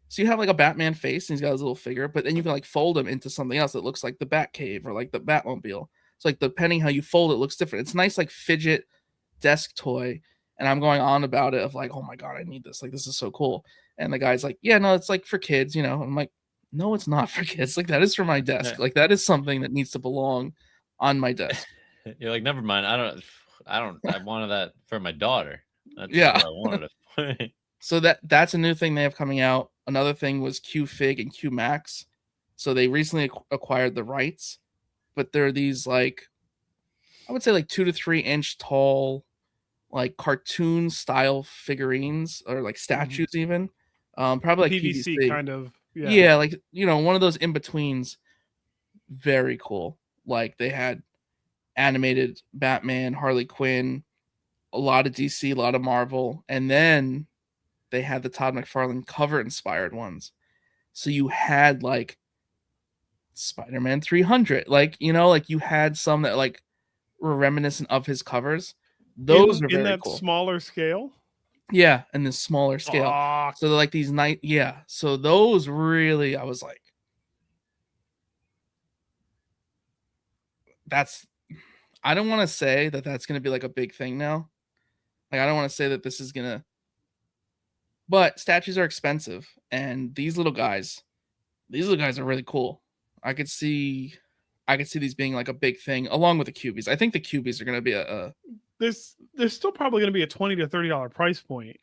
So you have like a Batman face, and he's got his little figure, but then you can like fold him into something else that looks like the Batcave or like the Batmobile. So like depending how you fold it looks different. It's a nice like fidget desk toy. And I'm going on about it of like, oh my God, I need this. Like, this is so cool. And the guy's like, yeah, no, it's like for kids, you know. I'm like, no, it's not for kids. Like, that is for my desk. Like, that is something that needs to belong on my desk. You're like, never mind. I wanted that for my daughter. That's Yeah. what I wanted it. So that's a new thing they have coming out. Another thing was Q Fig and Q Max. So they recently acquired the rights, but they're these like, I would say like 2 to 3 inch tall, like cartoon style figurines or like statues even. Probably like PVC kind of. Yeah, like, one of those in betweens. Very cool. Like, they had animated Batman, Harley Quinn, a lot of DC, a lot of Marvel, and then they had the Todd McFarlane cover inspired ones. So you had like Spider-Man 300, like, like you had some that like were reminiscent of his covers. Those are in very that cool. smaller scale. Yeah, in this smaller scale. Fuck. So they're like these yeah. So those really, I was like, I don't want to say that that's going to be like a big thing now. Like, I don't want to say that this is going to, but statues are expensive, and these little guys are really cool. I could see these being like a big thing along with the cubies. I think the cubies are going to be There's still probably going to be a $20 to $30 price point.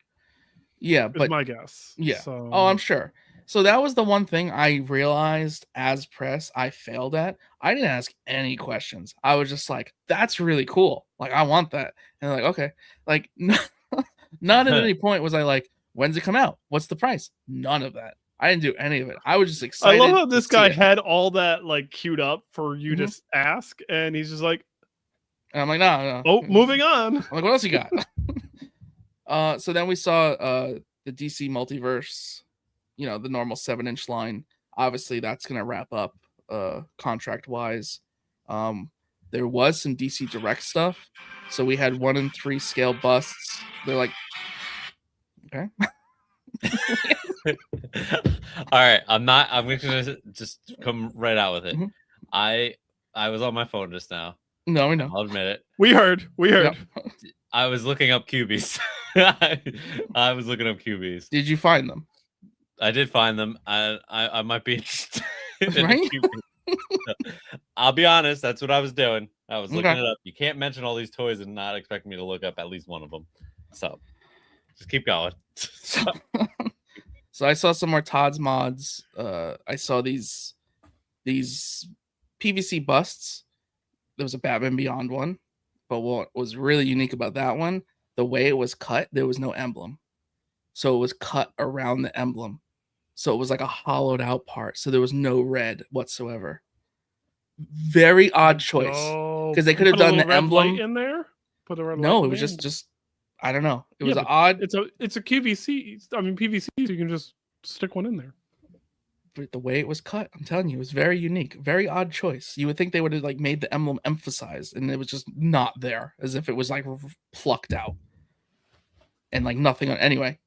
Yeah, but my guess. Yeah. So Oh, I'm sure. So that was the one thing I realized as press I failed at. I didn't ask any questions. I was just like, "That's really cool. Like, I want that." And they're like, "Okay." Like, not at any point was I like, "When's it come out? What's the price?" None of that. I didn't do any of it. I was just I excited. love how to this see guy it. had all that like queued up for you Mhm. to ask, and he's just like, And I'm like, "No." "Oh, moving on." I'm like, "What else you got?" So then we saw the DC multiverse, the normal 7-inch line. Obviously, that's gonna wrap up contract wise. There was some DC Direct stuff, so we had 1 in 3 scale busts. They're like, okay, All right, I'm gonna just come right out with it. Mhm. I was on my phone just now. No, we know. I'll admit it. We heard. Yep. I was looking up QBs. I was looking up QBs. Did you find them? I did find them. I might be interested in Right? I'll be honest. That's what I was doing. I was looking Okay. it up. You can't mention all these toys and not expect me to look up at least one of them. So just keep going. So I saw some more Todd's mods. I saw these PVC busts. There was a Batman Beyond one, but what was really unique about that one, the way it was cut, there was no emblem. So it was cut around the emblem. So it was like a hollowed out part. So there was no red whatsoever. Very odd choice. Because they could have done the emblem in there. Put the red No, light it was in there? just I don't know. It Yeah, was but odd. It's a QVC. I mean PVC, so you can just stick one in there. But the way it was cut, I'm telling you, it was very unique. Very odd choice. You would think they would have like made the emblem emphasized, and it was just not there, as if it was like plucked out. And like nothing on anyway.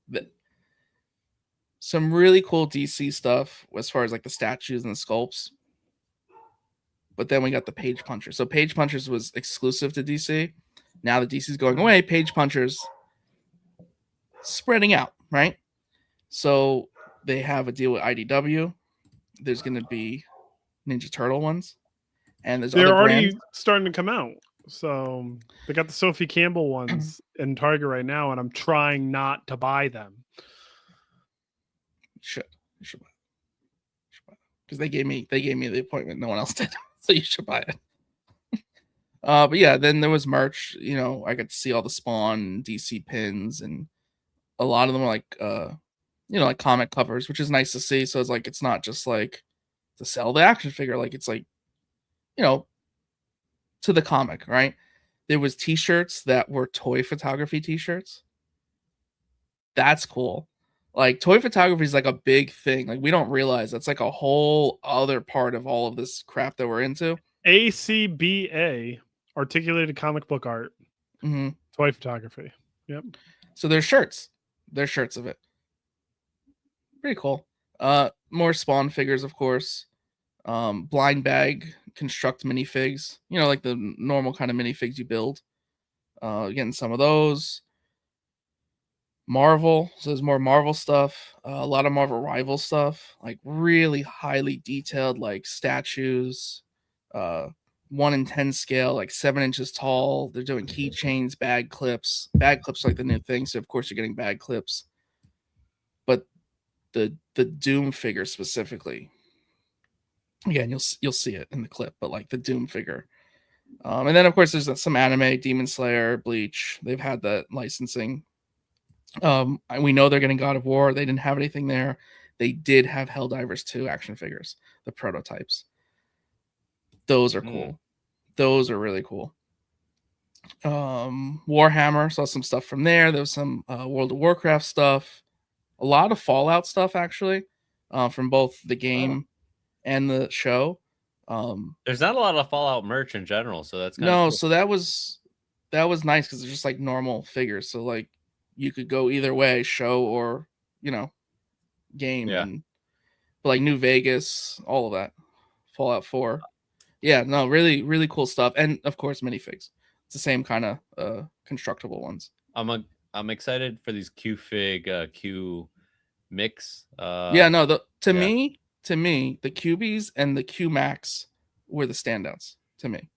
Some really cool DC stuff as far as like the statues and the sculpts. But then we got the Page Punchers. So Page Punchers was exclusive to DC. Now that DC's going away, Page Punchers spreading out, right? So they have a deal with IDW. There's going to be Ninja Turtle ones, and they're already starting to come out. So they got the Sophie Campbell ones in Target right now, and I'm trying not to buy them. You should buy it. Because they gave me the appointment. No one else did, so you should buy it. But yeah, then there was merch. I got to see all the Spawn DC pins, and a lot of them are like like comic covers, which is nice to see. So it's like it's not just like to sell the action figure, like it's like to the comic, right? There was t-shirts that were toy photography t-shirts. That's cool. Like toy photography is like a big thing. Like we don't realize that's like a whole other part of all of this crap that we're into. ACBA, articulated comic book art, toy photography. Yep. So there's shirts. There's shirts of it. Pretty cool. More Spawn figures, of course. Blind bag construct minifigs. Like the normal kind of minifigs you build. Getting some of those. Marvel. So there's more Marvel stuff. A lot of Marvel Rival stuff. Like really highly detailed, like statues. 1 in 10 scale, like 7 inches tall. They're doing keychains, bag clips. Bag clips are like the new thing. So of course you're getting bag clips. But the Doom figure specifically, again, you'll see it in the clip, but like the Doom figure. And then of course there's some anime, Demon Slayer, Bleach. They've had that licensing. We know they're getting God of War. They didn't have anything there. they did have Helldivers 2 action figures, the prototypes. Those are cool. Those are really cool. Warhammer, saw some stuff from there. There was some World of Warcraft stuff, a lot of Fallout stuff actually, from both the game and the show. There's not a lot of Fallout merch in general, so that's kind of cool. So that was nice because it's just like normal figures. So like you could go either way, show or game. Yeah. But like New Vegas, all of that, Fallout 4. Yeah, no, really, really cool stuff, and of course minifigs. It's the same kind of constructible ones. I'm excited for these Q-Fig Q mix. To me, the QBs and the Q Max were the standouts to me.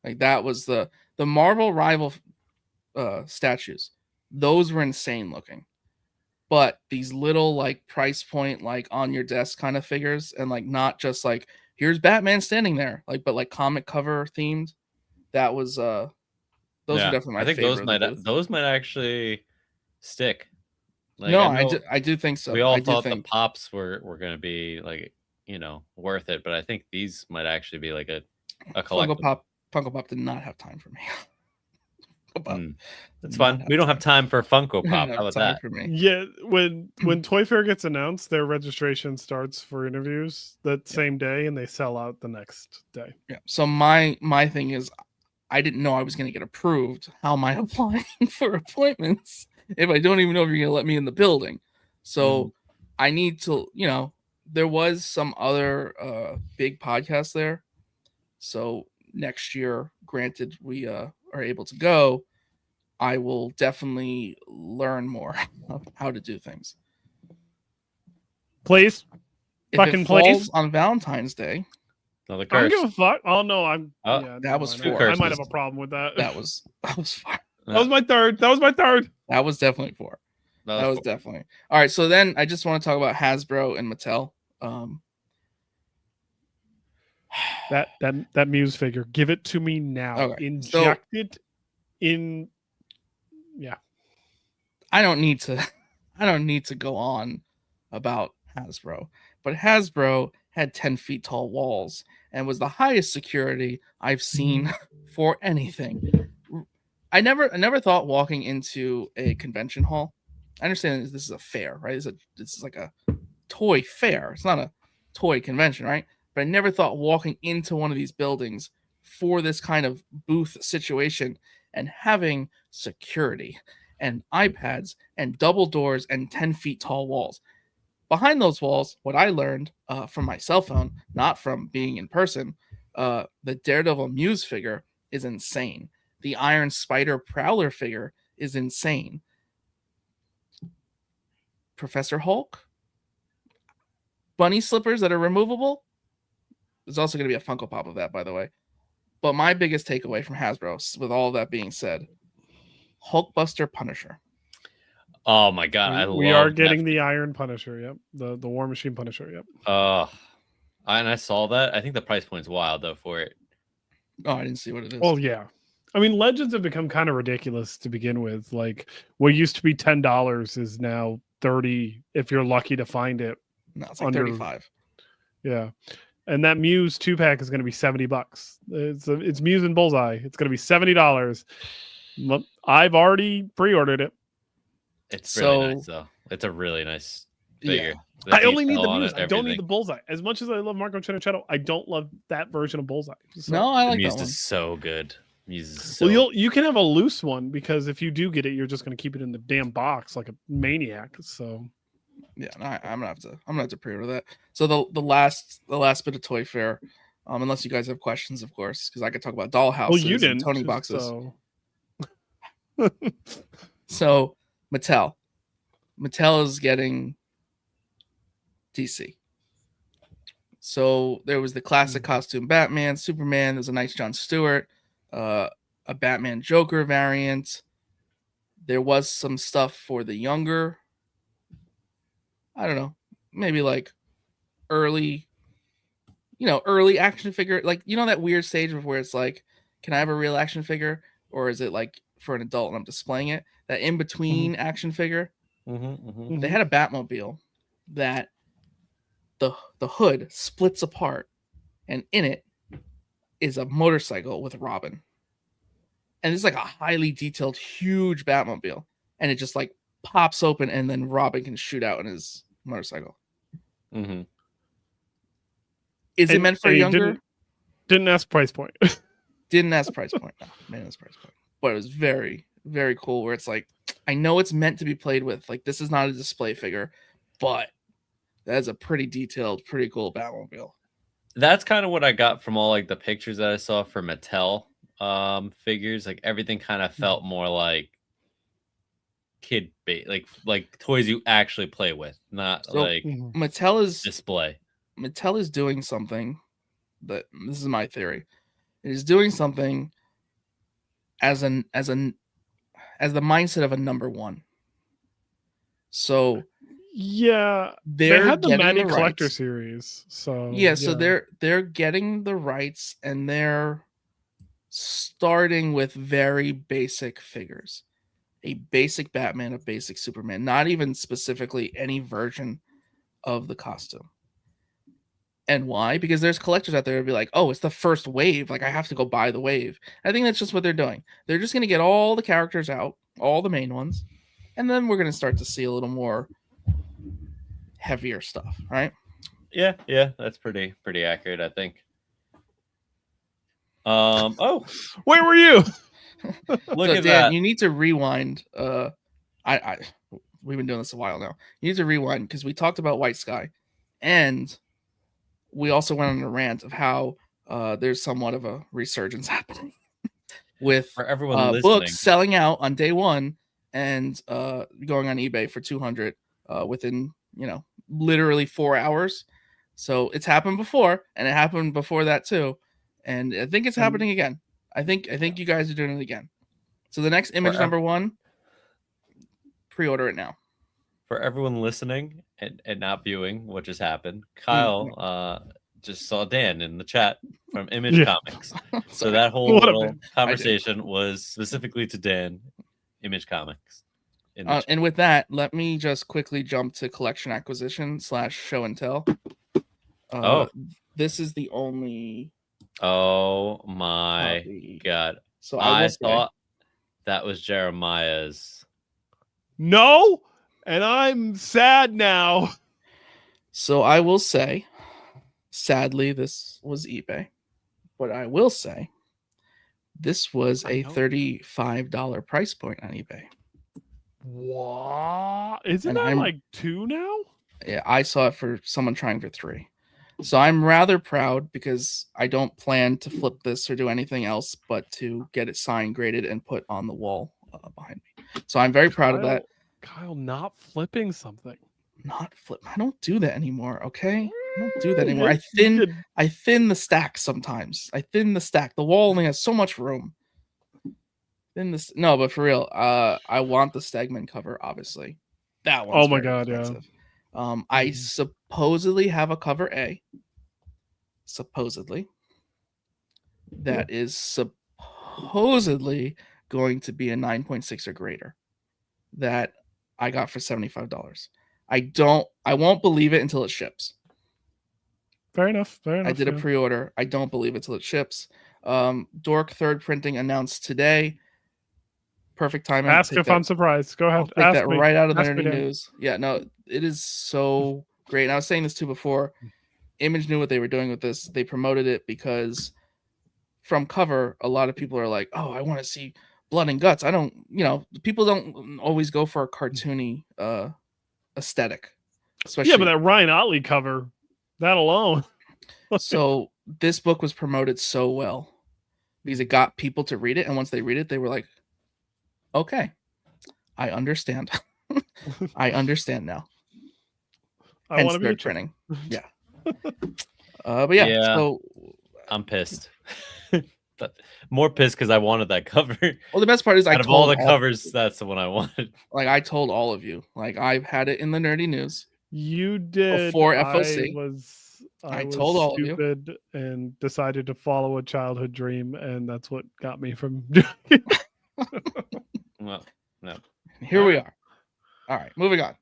Like that was the Marvel rival statues. Those were insane looking. But these little like price point, like on your desk kind of figures, and like not just like here's Batman standing there, like but like comic cover themed. That was those were definitely my favorite. Those might actually stick. Like, no, I do think so. We all thought the pops were going to be like worth it, but I think these might actually be like a collectible. Funko Pop did not have time for me. That's fun. We don't have time for Funko Pop. How about that? For me. Yeah, when Toy Fair gets announced, their registration starts for interviews that same day, and they sell out the next day. Yeah. So my thing is, I didn't know I was going to get approved. How am I applying for appointments if I don't even know if you're going to let me in the building? So I need to, there was some other big podcast there. So next year, granted, we are able to go, I will definitely learn more of how to do things. Please. If fucking please. On Valentine's Day. Another curse. I don't give a fuck. Oh no, that was 4. I might have a problem with that. That was 5. That was my third. That was definitely 4. That was definitely. All right, so then I just want to talk about Hasbro and Mattel. That Muse figure, give it to me now. Okay. Inject it in. Yeah. I don't need to go on about Hasbro, but Hasbro had 10 feet tall walls and was the highest security I've seen for anything. I never thought walking into a convention hall. I understand this is a fair, right? This is like a toy fair. It's not a toy convention, right? But I never thought walking into one of these buildings for this kind of booth situation and having security and iPads and double doors and 10 feet tall walls. Behind those walls, what I learned from my cell phone, not from being in person, the Daredevil Muse figure is insane. The Iron Spider Prowler figure is insane. Professor Hulk, bunny slippers that are removable. There's also going to be a Funko Pop of that, by the way. But my biggest takeaway from Hasbro, with all that being said, Hulkbuster Punisher. Oh my god, we are getting the Iron Punisher. Yep, the War Machine Punisher. Yep. And I saw that. I think the price point's wild though for it. Oh, I didn't see what it is. Oh yeah, I mean Legends have become kind of ridiculous to begin with. Like what used to be $10 is now $30 if you're lucky to find it. No, it's like $35. Yeah. And that Muse 2-pack is going to be $70. It's Muse and Bullseye. It's going to be $70. I've already pre-ordered it. It's really nice, though. It's a really nice figure. Yeah. I only need the Muse. I don't need the Bullseye. As much as I love Marco Cianciarulo, I don't love that version of Bullseye. So, no, I like Muse that one. Is so good. Muse is so... Well, you can have a loose one because if you do get it, you're just going to keep it in the damn box like a maniac. So. Yeah, I'm gonna have to pre-order that. So the last bit of Toy Fair, unless you guys have questions, of course, because I could talk about dollhouses. Well, you didn't. And toning boxes. So, so Mattel is getting DC. So there was the classic costume Batman, Superman. There's a nice Jon Stewart, a Batman Joker variant. There was some stuff for the younger. I don't know, maybe like early action figure, like that weird stage of where it's like, can I have a real action figure, or is it like for an adult and I'm displaying it? That in between action figure. They had a Batmobile that the hood splits apart, and in it is a motorcycle with Robin. And it's like a highly detailed, huge Batmobile. And it just like pops open, and then Robin can shoot out in his motorcycle. Mm-hmm. Is it meant for and he younger? Didn't ask price point. Didn't ask price point. No, didn't ask price point. But it was very, very cool. Where it's like, I know it's meant to be played with. Like, this is not a display figure, but that is a pretty detailed, pretty cool Batmobile. That's kind of what I got from all like the pictures that I saw for Mattel figures. Like everything kind of felt more like kid bait, like toys you actually play with, not So like Mattel is display. Mattel is doing something that, this is my theory. It is doing something as the mindset of a number one. So yeah, they had the Mighty Collector series. So so they're getting the rights, and they're starting with very basic figures. A basic Batman, a basic Superman, not even specifically any version of the costume. And why? Because there's collectors out there who'll be like, oh, it's the first wave. Like, I have to go buy the wave. I think that's just what they're doing. They're just going to get all the characters out, all the main ones, and then we're going to start to see a little more heavier stuff, right? Yeah, that's pretty accurate, I think. Oh, where were you? Look so at Dan, that. You need to rewind. We've been doing this a while now. You need to rewind because we talked about White Sky, and we also went on a rant of how there's somewhat of a resurgence happening with For everyone listening, books selling out on day one and going on eBay for $200 within literally 4 hours. So it's happened before, and it happened before that too, and I think it's happening again. I think you guys are doing it again. So the next image number one, pre-order it now. For everyone listening and not viewing what just happened, Kyle just saw Dan in the chat from Image Comics. So that whole little conversation was specifically to Dan, Image Comics. And with that, let me just quickly jump to collection acquisition / show and tell. This is the only. Oh my god! So I thought that was Jeremiah's. No, and I'm sad now. So I will say, sadly, this was eBay, but I will say, this was a $35 price point on eBay. What? Isn't that like 2 now? Yeah, I saw it for someone trying for 3. So I'm rather proud because I don't plan to flip this or do anything else but to get it signed, graded, and put on the wall behind me. So I'm very proud of that. Kyle, not flipping something. Not flip. I don't do that anymore, okay? I don't do that anymore. I thin the stack sometimes. I thin the stack. The wall only has so much room. No, but for real, I want the Stegman cover, obviously. That one's my god, expensive. I supposedly have a cover A. Supposedly. That is supposedly going to be a 9.6 or greater. That I got for $75. I won't believe it until it ships. Fair enough. I did a pre-order. I don't believe it till it ships. Dork third printing announced today. Perfect timing. Ask if I'm surprised. Go ahead. I'll take that right out of the nerdy news. Yeah, no, it is so great. And I was saying this too before. Image knew what they were doing with this. They promoted it because from cover, a lot of people are like, "Oh, I want to see blood and guts." I don't, people don't always go for a cartoony aesthetic. Especially, but that Ryan Otley cover, that alone. So this book was promoted so well because it got people to read it, and once they read it, they were like, "Okay, I understand. I understand now." I want to be printing. Yeah. But yeah. So I'm pissed. More pissed because I wanted that cover. Well, the best part is out of all the covers, that's the one I wanted. Like I told all of you. Like I've had it in the nerdy news. You did before FOC. I was told all of you and decided to follow a childhood dream, and that's what got me from doing it. Well, no. Here we are. All right, moving on.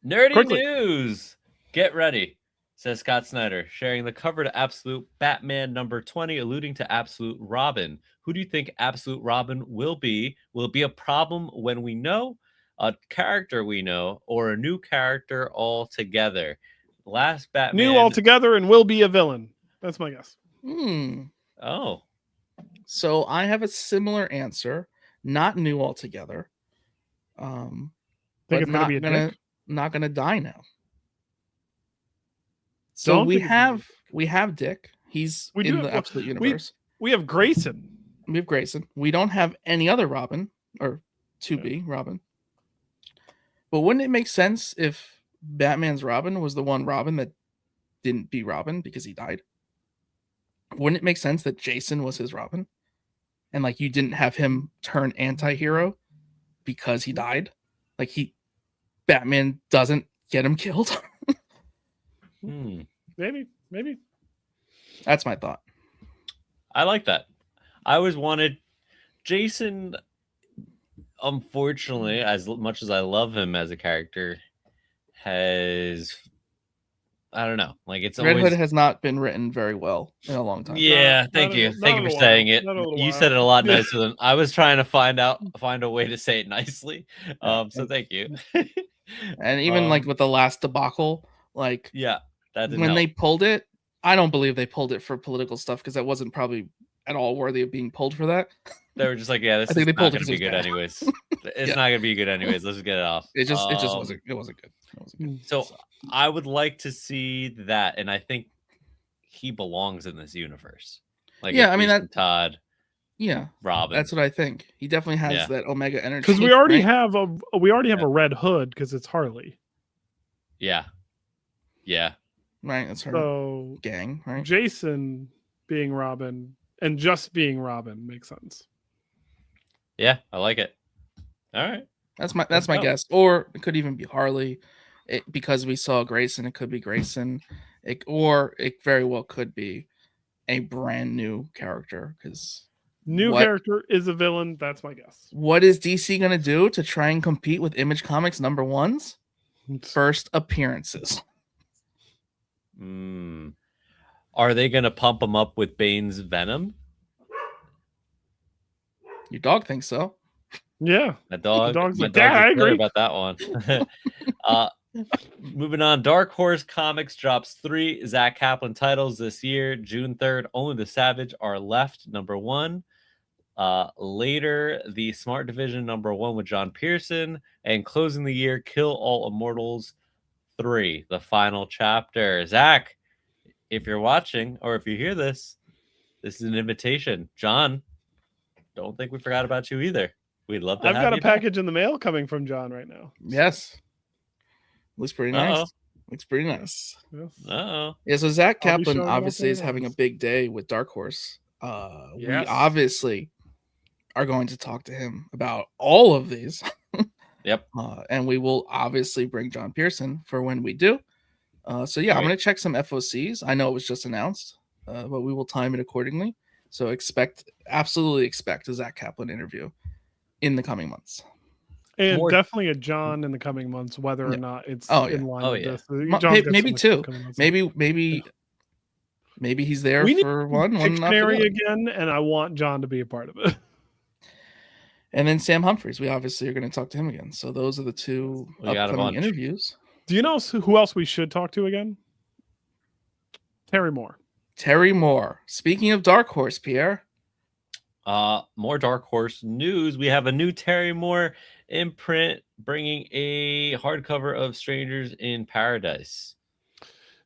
Nerdy news. Get ready, says Scott Snyder, sharing the cover to Absolute Batman number 20, alluding to Absolute Robin. Who do you think Absolute Robin will be? Will it be a problem when we know, a character we know, or a new character altogether? Last Batman. New altogether and will be a villain. That's my guess. Oh. So I have a similar answer. Not new altogether. Think But it's gonna be a dick? not gonna die now. So we have Dick. He's We in do the have- Absolute Universe. We have Grayson. We have Grayson. We don't have any other Robin or to be Robin. But wouldn't it make sense if Batman's Robin was the one Robin that didn't be Robin because he died? Wouldn't it make sense that Jason was his Robin? And like you didn't have him turn anti-hero because he died? Like Batman doesn't get him killed? Maybe. That's my thought. I like that. I always wanted Jason. Unfortunately, as much as I love him as a character, has, I don't know, like it's Red always. Hood has not been written very well in a long time. Yeah, thank you for saying it. You said it a lot nicer than I was trying to find a way to say it nicely. So thank you. And even like with the last debacle, like yeah, that didn't when help. they pulled it, I don't believe they pulled it for political stuff because that wasn't probably at all worthy of being pulled for that. They were just like, yeah, this I think is they not pulled it going to 'cause be it was good bad. anyways. It's not going to be good anyways. Let's just get it off. It just wasn't good. It wasn't good. So I would like to see that, and I think he belongs in this universe. Like, Yeah, I mean Jason Todd, yeah, Robin. that's what I think. He definitely has Yeah. that Omega energy. Because we already right? have a Red Hood because it's Harley. Yeah. Right, that's her So gang, right? Jason being Robin and just being Robin makes sense. Yeah, I like it. All right. That's my go. guess. Or it could even be Harley. Because we saw Grayson, it could be Grayson. Or it very well could be a brand new character. Because New character is a villain. That's my guess. what is DC gonna do to try and compete with Image Comics #1s? First appearances. Are they going to pump him up with Bane's Venom? Your dog thinks so. Yeah. That dog. The dog's my like, dog's yeah, I excited agree. about that one. Moving on, Dark Horse Comics drops 3 Zach Kaplan titles this year. June 3rd, Only the Savage Are Left, #1. Later, the Smart Division #1 with John Pearson, and closing the year, Kill All Immortals 3, the final chapter. Zach, if you're watching or if you hear this, this is an invitation. John, don't think we forgot about you either. We'd love to I've have got a you back. package in the mail coming from John right now. Yes. Looks pretty nice. Uh-oh. Looks pretty nice. Yes. Uh-oh. Yeah, so Zach I'll be Kaplan showing up obviously is there having a once. big day with Dark Horse. We Yes. obviously are going to talk to him about all of these. Yep. And we will obviously bring John Pearson for when we do. So yeah, I'm going to check some FOCs. I know it was just announced, but we will time it accordingly. So absolutely expect a Zach Kaplan interview in the coming months. And More- definitely a John in the coming months, whether or Yeah. not it's Oh, yeah. in line Oh, with yeah. this. Maybe John's got so maybe much two. coming out, so- Maybe he's there We need for one not for the Dictionary other. again, and I want John to be a part of it. And then Sam Humphries, we obviously are going to talk to him again. So those are the two We got a upcoming bunch. interviews. Do you know who else we should talk to again? Terry Moore. Terry Moore. Speaking of Dark Horse, Pierre. More Dark Horse news. We have a new Terry Moore imprint bringing a hardcover of Strangers in Paradise.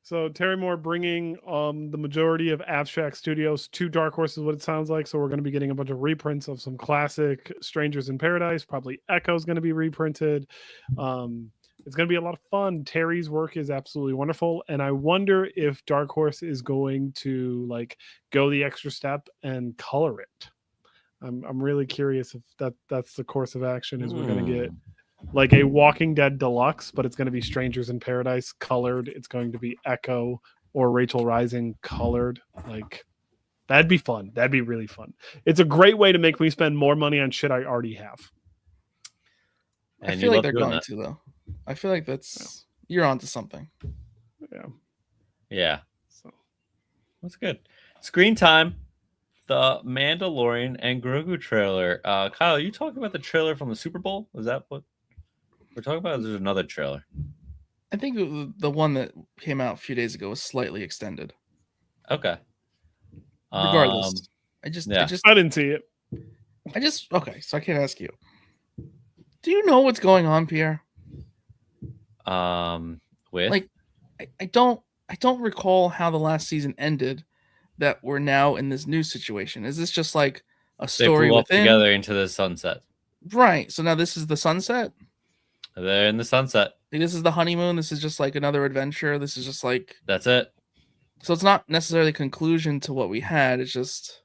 So Terry Moore bringing the majority of Abstract Studios to Dark Horse is what it sounds like. So we're going to be getting a bunch of reprints of some classic Strangers in Paradise. Probably Echo's going to be reprinted. It's going to be a lot of fun. Terry's work is absolutely wonderful, and I wonder if Dark Horse is going to like go the extra step and color it. I'm really curious if that's the course of action. Is we're going to get like a Walking Dead deluxe, but it's going to be Strangers in Paradise colored. It's going to be Echo or Rachel Rising colored. Like that'd be fun. That'd be really fun. It's a great way to make me spend more money on shit I already have. And I you feel like love they're doing going that. to though. I feel like you're onto something. Yeah. So That's good. Screen time. The Mandalorian and Grogu trailer. Kyle, are you talking about the trailer from the Super Bowl? Is that what we're talking about? Or is there another trailer? I think the one that came out a few days ago was slightly extended. Okay. Regardless, I yeah. I didn't see it. Okay. So I can ask you: do you know what's going on, Pierre? With Like, I don't recall how the last season ended. That we're now in this new situation. Is this just like a they story flew up within? together into the sunset. Right. So now this is the sunset. They're in the sunset. Like, this is the honeymoon. This is just like another adventure. This is just like That's it. so. It's not necessarily a conclusion to what we had. It's just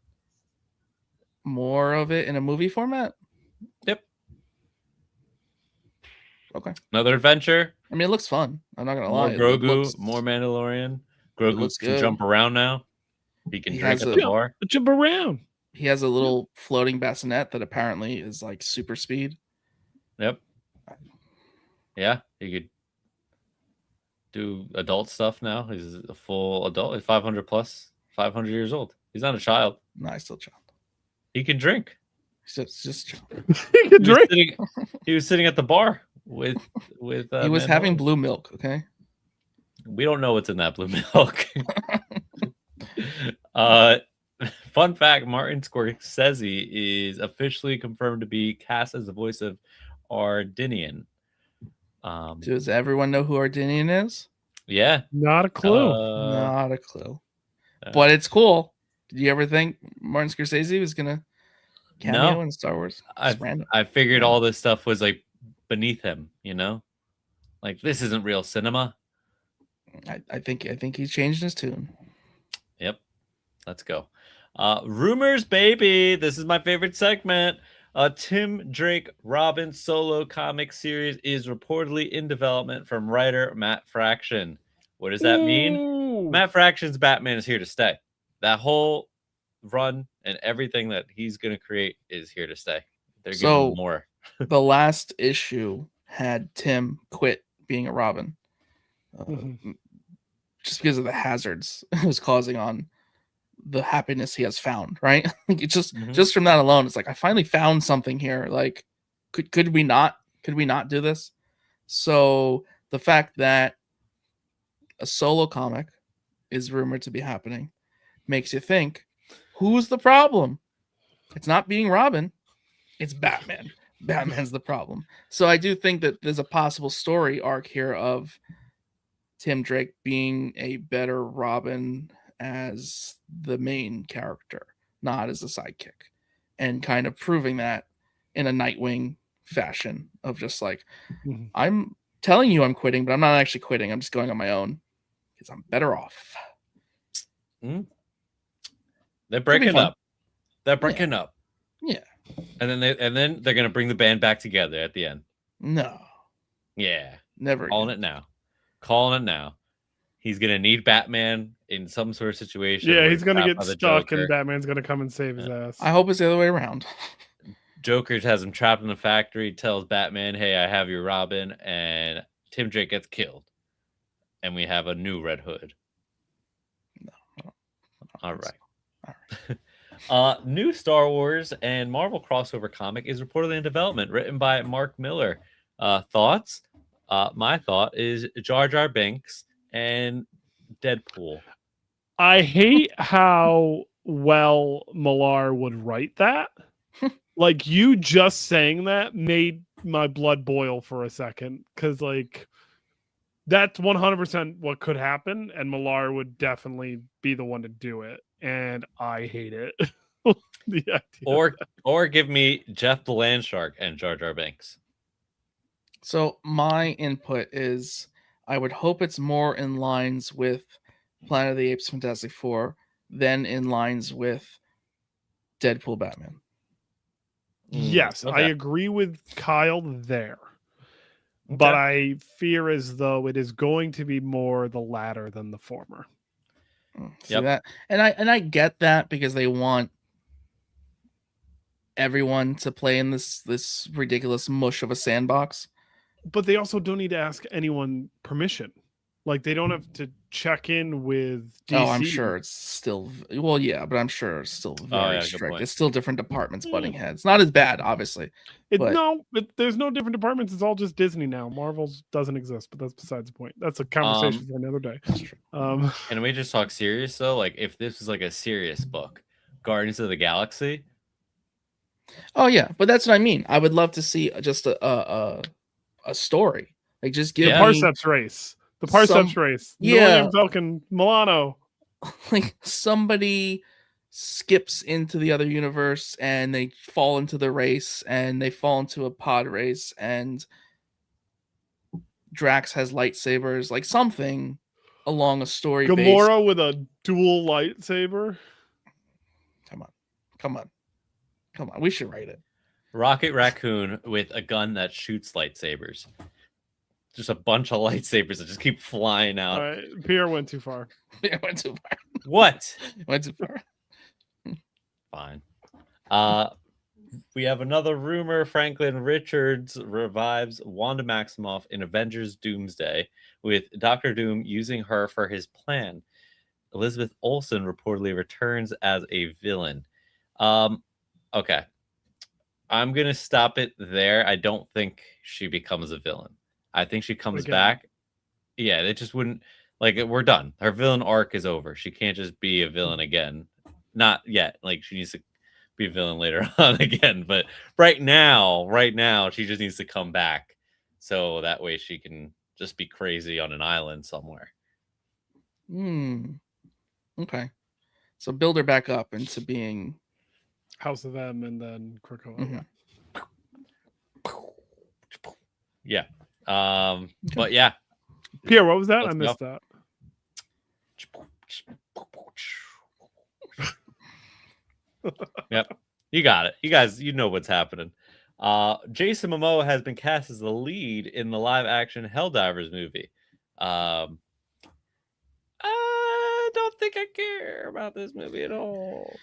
more of it in a movie format. Yep. Okay. Another adventure. I mean, it looks fun. I'm not gonna More lie. Grogu, more Mandalorian. Grogu looks can good. jump around now. He can He drink has at a- the bar. Jump around. He has a little floating bassinet that apparently is like super speed. Yep. Yeah, he could do adult stuff now. He's a full adult. He's 500 plus, 500 years old. He's not a child. No, he's still a child. He can drink. He's just a child. He could drink. He was sitting at the bar with. He was having blue milk. Okay. We don't know what's in that blue milk. Fun fact: Martin Scorsese is officially confirmed to be cast as the voice of Ardinian. Does everyone know who Ardinian is? Yeah, Not a clue. Not a clue. But it's cool. Did you ever think Martin Scorsese was gonna cameo in Star Wars? I figured all this stuff was like beneath him, you know, like this isn't real cinema. I think he's changed his tune. Yep, let's go. Rumors, baby. This is my favorite segment. Tim Drake Robin solo comic series is reportedly in development from writer Matt Fraction. What does that mean? Ooh. Matt Fraction's Batman is here to stay. That whole run and everything that he's going to create is here to stay. They're giving him more. The last issue had Tim quit being a Robin. Just because of the hazards it was causing on the happiness he has found, right? Like it just from that alone, it's like I finally found something here. Like, could we not do this? So the fact that a solo comic is rumored to be happening makes you think, who's the problem? It's not being Robin, it's Batman. Batman's the problem. So I do think that there's a possible story arc here of Tim Drake being a better Robin as the main character, not as a sidekick, and kind of proving that in a Nightwing fashion of just like, I'm telling you I'm quitting, but I'm not actually quitting. I'm just going on my own because I'm better off. They're breaking up. They're breaking up. Yeah. And then they're gonna bring the band back together at the end. No. Yeah. Never. Calling it now. Calling it now. He's gonna need Batman in some sort of situation. Yeah, he's gonna get stuck, and Batman's gonna come and save his ass. I hope it's the other way around. Joker has him trapped in the factory. Tells Batman, "Hey, I have your Robin," and Tim Drake gets killed, and we have a new Red Hood. No. All right. New Star Wars and Marvel crossover comic is reportedly in development, written by Mark Miller. Thoughts? My thought is Jar Jar Binks and Deadpool. I hate how well Millar would write that. Like, you just saying that made my blood boil for a second, because like that's 100% what could happen, and Millar would definitely be the one to do it, and I hate it. Or give me Jeff the Land Shark and Jar Jar Binks. So my input is I would hope it's more in lines with Planet of the Apes Fantastic Four than in lines with Deadpool Batman. Yes, okay. I agree with Kyle there. Okay. But I fear as though it is going to be more the latter than the former. See that? And I get that, because they want everyone to play in this ridiculous mush of a sandbox. But they also don't need to ask anyone permission. Like they don't have to check in with DC. Oh, I'm sure it's still well, yeah, but I'm sure it's still very yeah, good strict. point. It's still different departments butting heads. Not as bad, obviously. But There's no different departments. It's all just Disney now. Marvel's doesn't exist, but that's besides the point. That's a conversation for another day. Can we just talk serious though? Like if this was like a serious book, Guardians of the Galaxy. oh yeah, but that's what I mean. I would love to see just a story. Like just give The Yeah. Parseps race. The Parseps race. Yeah. Millennium Falcon, Milano. like somebody skips into the other universe and they fall into the race and they fall into a pod race and Drax has lightsabers, like something along a story base. Gamora with a dual lightsaber. Come on. We should write it. Rocket Raccoon with a gun that shoots lightsabers. Just a bunch of lightsabers that just keep flying out. All right, Pierre went too far. It went too far. What? Went too far. Fine. We have another rumor. Franklin Richards revives Wanda Maximoff in Avengers Doomsday, with Doctor Doom using her for his plan. Elizabeth Olsen reportedly returns as a villain. Okay. I'm going to stop it there. I don't think she becomes a villain. I think she comes back. Yeah, it just wouldn't, like, we're done. Her villain arc is over. She can't just be a villain again. Not yet. Like, she needs to be a villain later on again. But right now, she just needs to come back. So that way she can just be crazy on an island somewhere. Okay. So build her back up into being House of M and then Krakoa. Yeah. But yeah. Pierre, what was that? Let's I missed that. Yep. You got it. You guys, you know what's happening. Jason Momoa has been cast as the lead in the live action Helldivers movie. I don't think I care about this movie at all.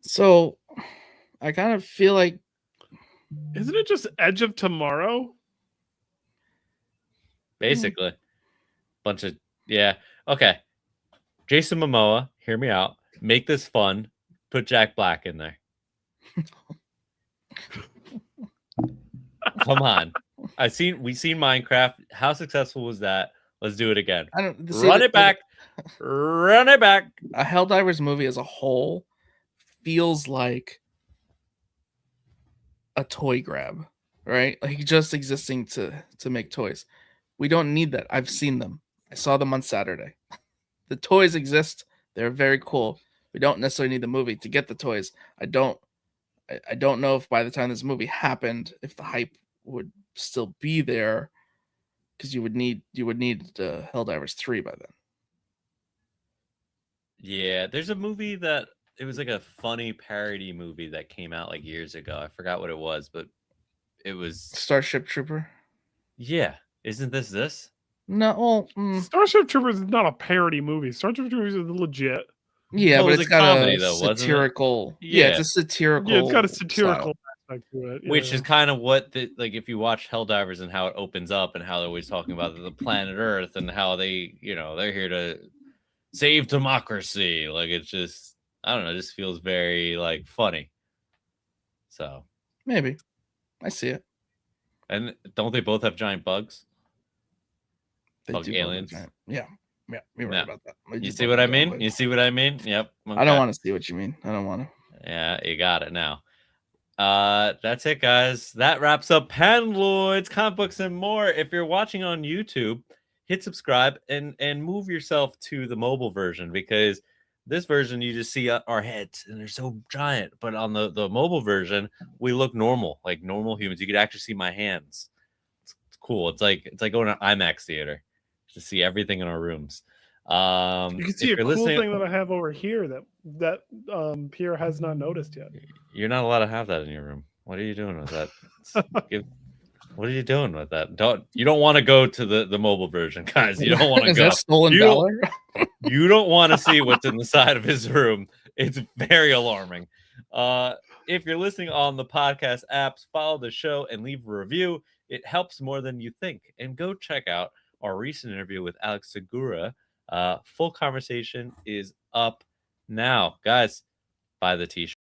So I kind of feel like, isn't it just Edge of Tomorrow? Basically. Bunch of, yeah. Okay. Jason Momoa, hear me out. Make this fun. Put Jack Black in there. Come on. We've seen Minecraft. How successful was that? Let's do it again. Run it back. Run it back. A Helldivers movie as a whole feels like a toy grab, right? Like just existing to make toys. We don't need that. I've seen them. I saw them on Saturday. The toys exist. They're very cool. We don't necessarily need the movie to get the toys. I don't know if by the time this movie happened, if the hype would still be there, because you would need Helldivers 3 by then. Yeah, there's a movie that it was like a funny parody movie that came out like years ago. I forgot what it was, but it was Starship Trooper. Yeah, isn't this? No, Starship Troopers is not a parody movie. Starship Troopers is legit. Yeah, Well, but it was it's a got comedy, a though, wasn't it? satirical. Yeah. It's a satirical. Yeah, it's got a satirical style. aspect to it. Which yeah. is kind of what like if you watch Helldivers and how it opens up and how they're always talking about the planet Earth and how they, they're here to save democracy. Like it's just, I don't know, it just feels very like funny. So Maybe. I see it. and don't they both have giant bugs? They Bug do both have aliens. giant- Yeah. You're right Yeah. about that. You see what I mean? You see what I mean? Yep. I don't want to see what you mean. I don't want to. Yeah, you got it now. That's it, guys. That wraps up Paneloids Comic Books and More. If you're watching on YouTube, hit subscribe and move yourself to the mobile version, because this version you just see our heads and they're so giant. But on the mobile version, we look normal, like normal humans. You could actually see my hands. It's cool. It's like going to IMAX theater to see everything in our rooms. You can see a cool thing that I have over here that Pierre has not noticed yet. You're not allowed to have that in your room. What are you doing with that? What are you doing with that? You don't want to go to the mobile version, guys. You don't want to Is go. that stolen valor? You don't want to see what's in the side of his room. It's very alarming. If you're listening on the podcast apps, follow the show and leave a review. It helps more than you think. And go check out our recent interview with Alex Segura. Full conversation is up now. Guys, buy the t-shirt.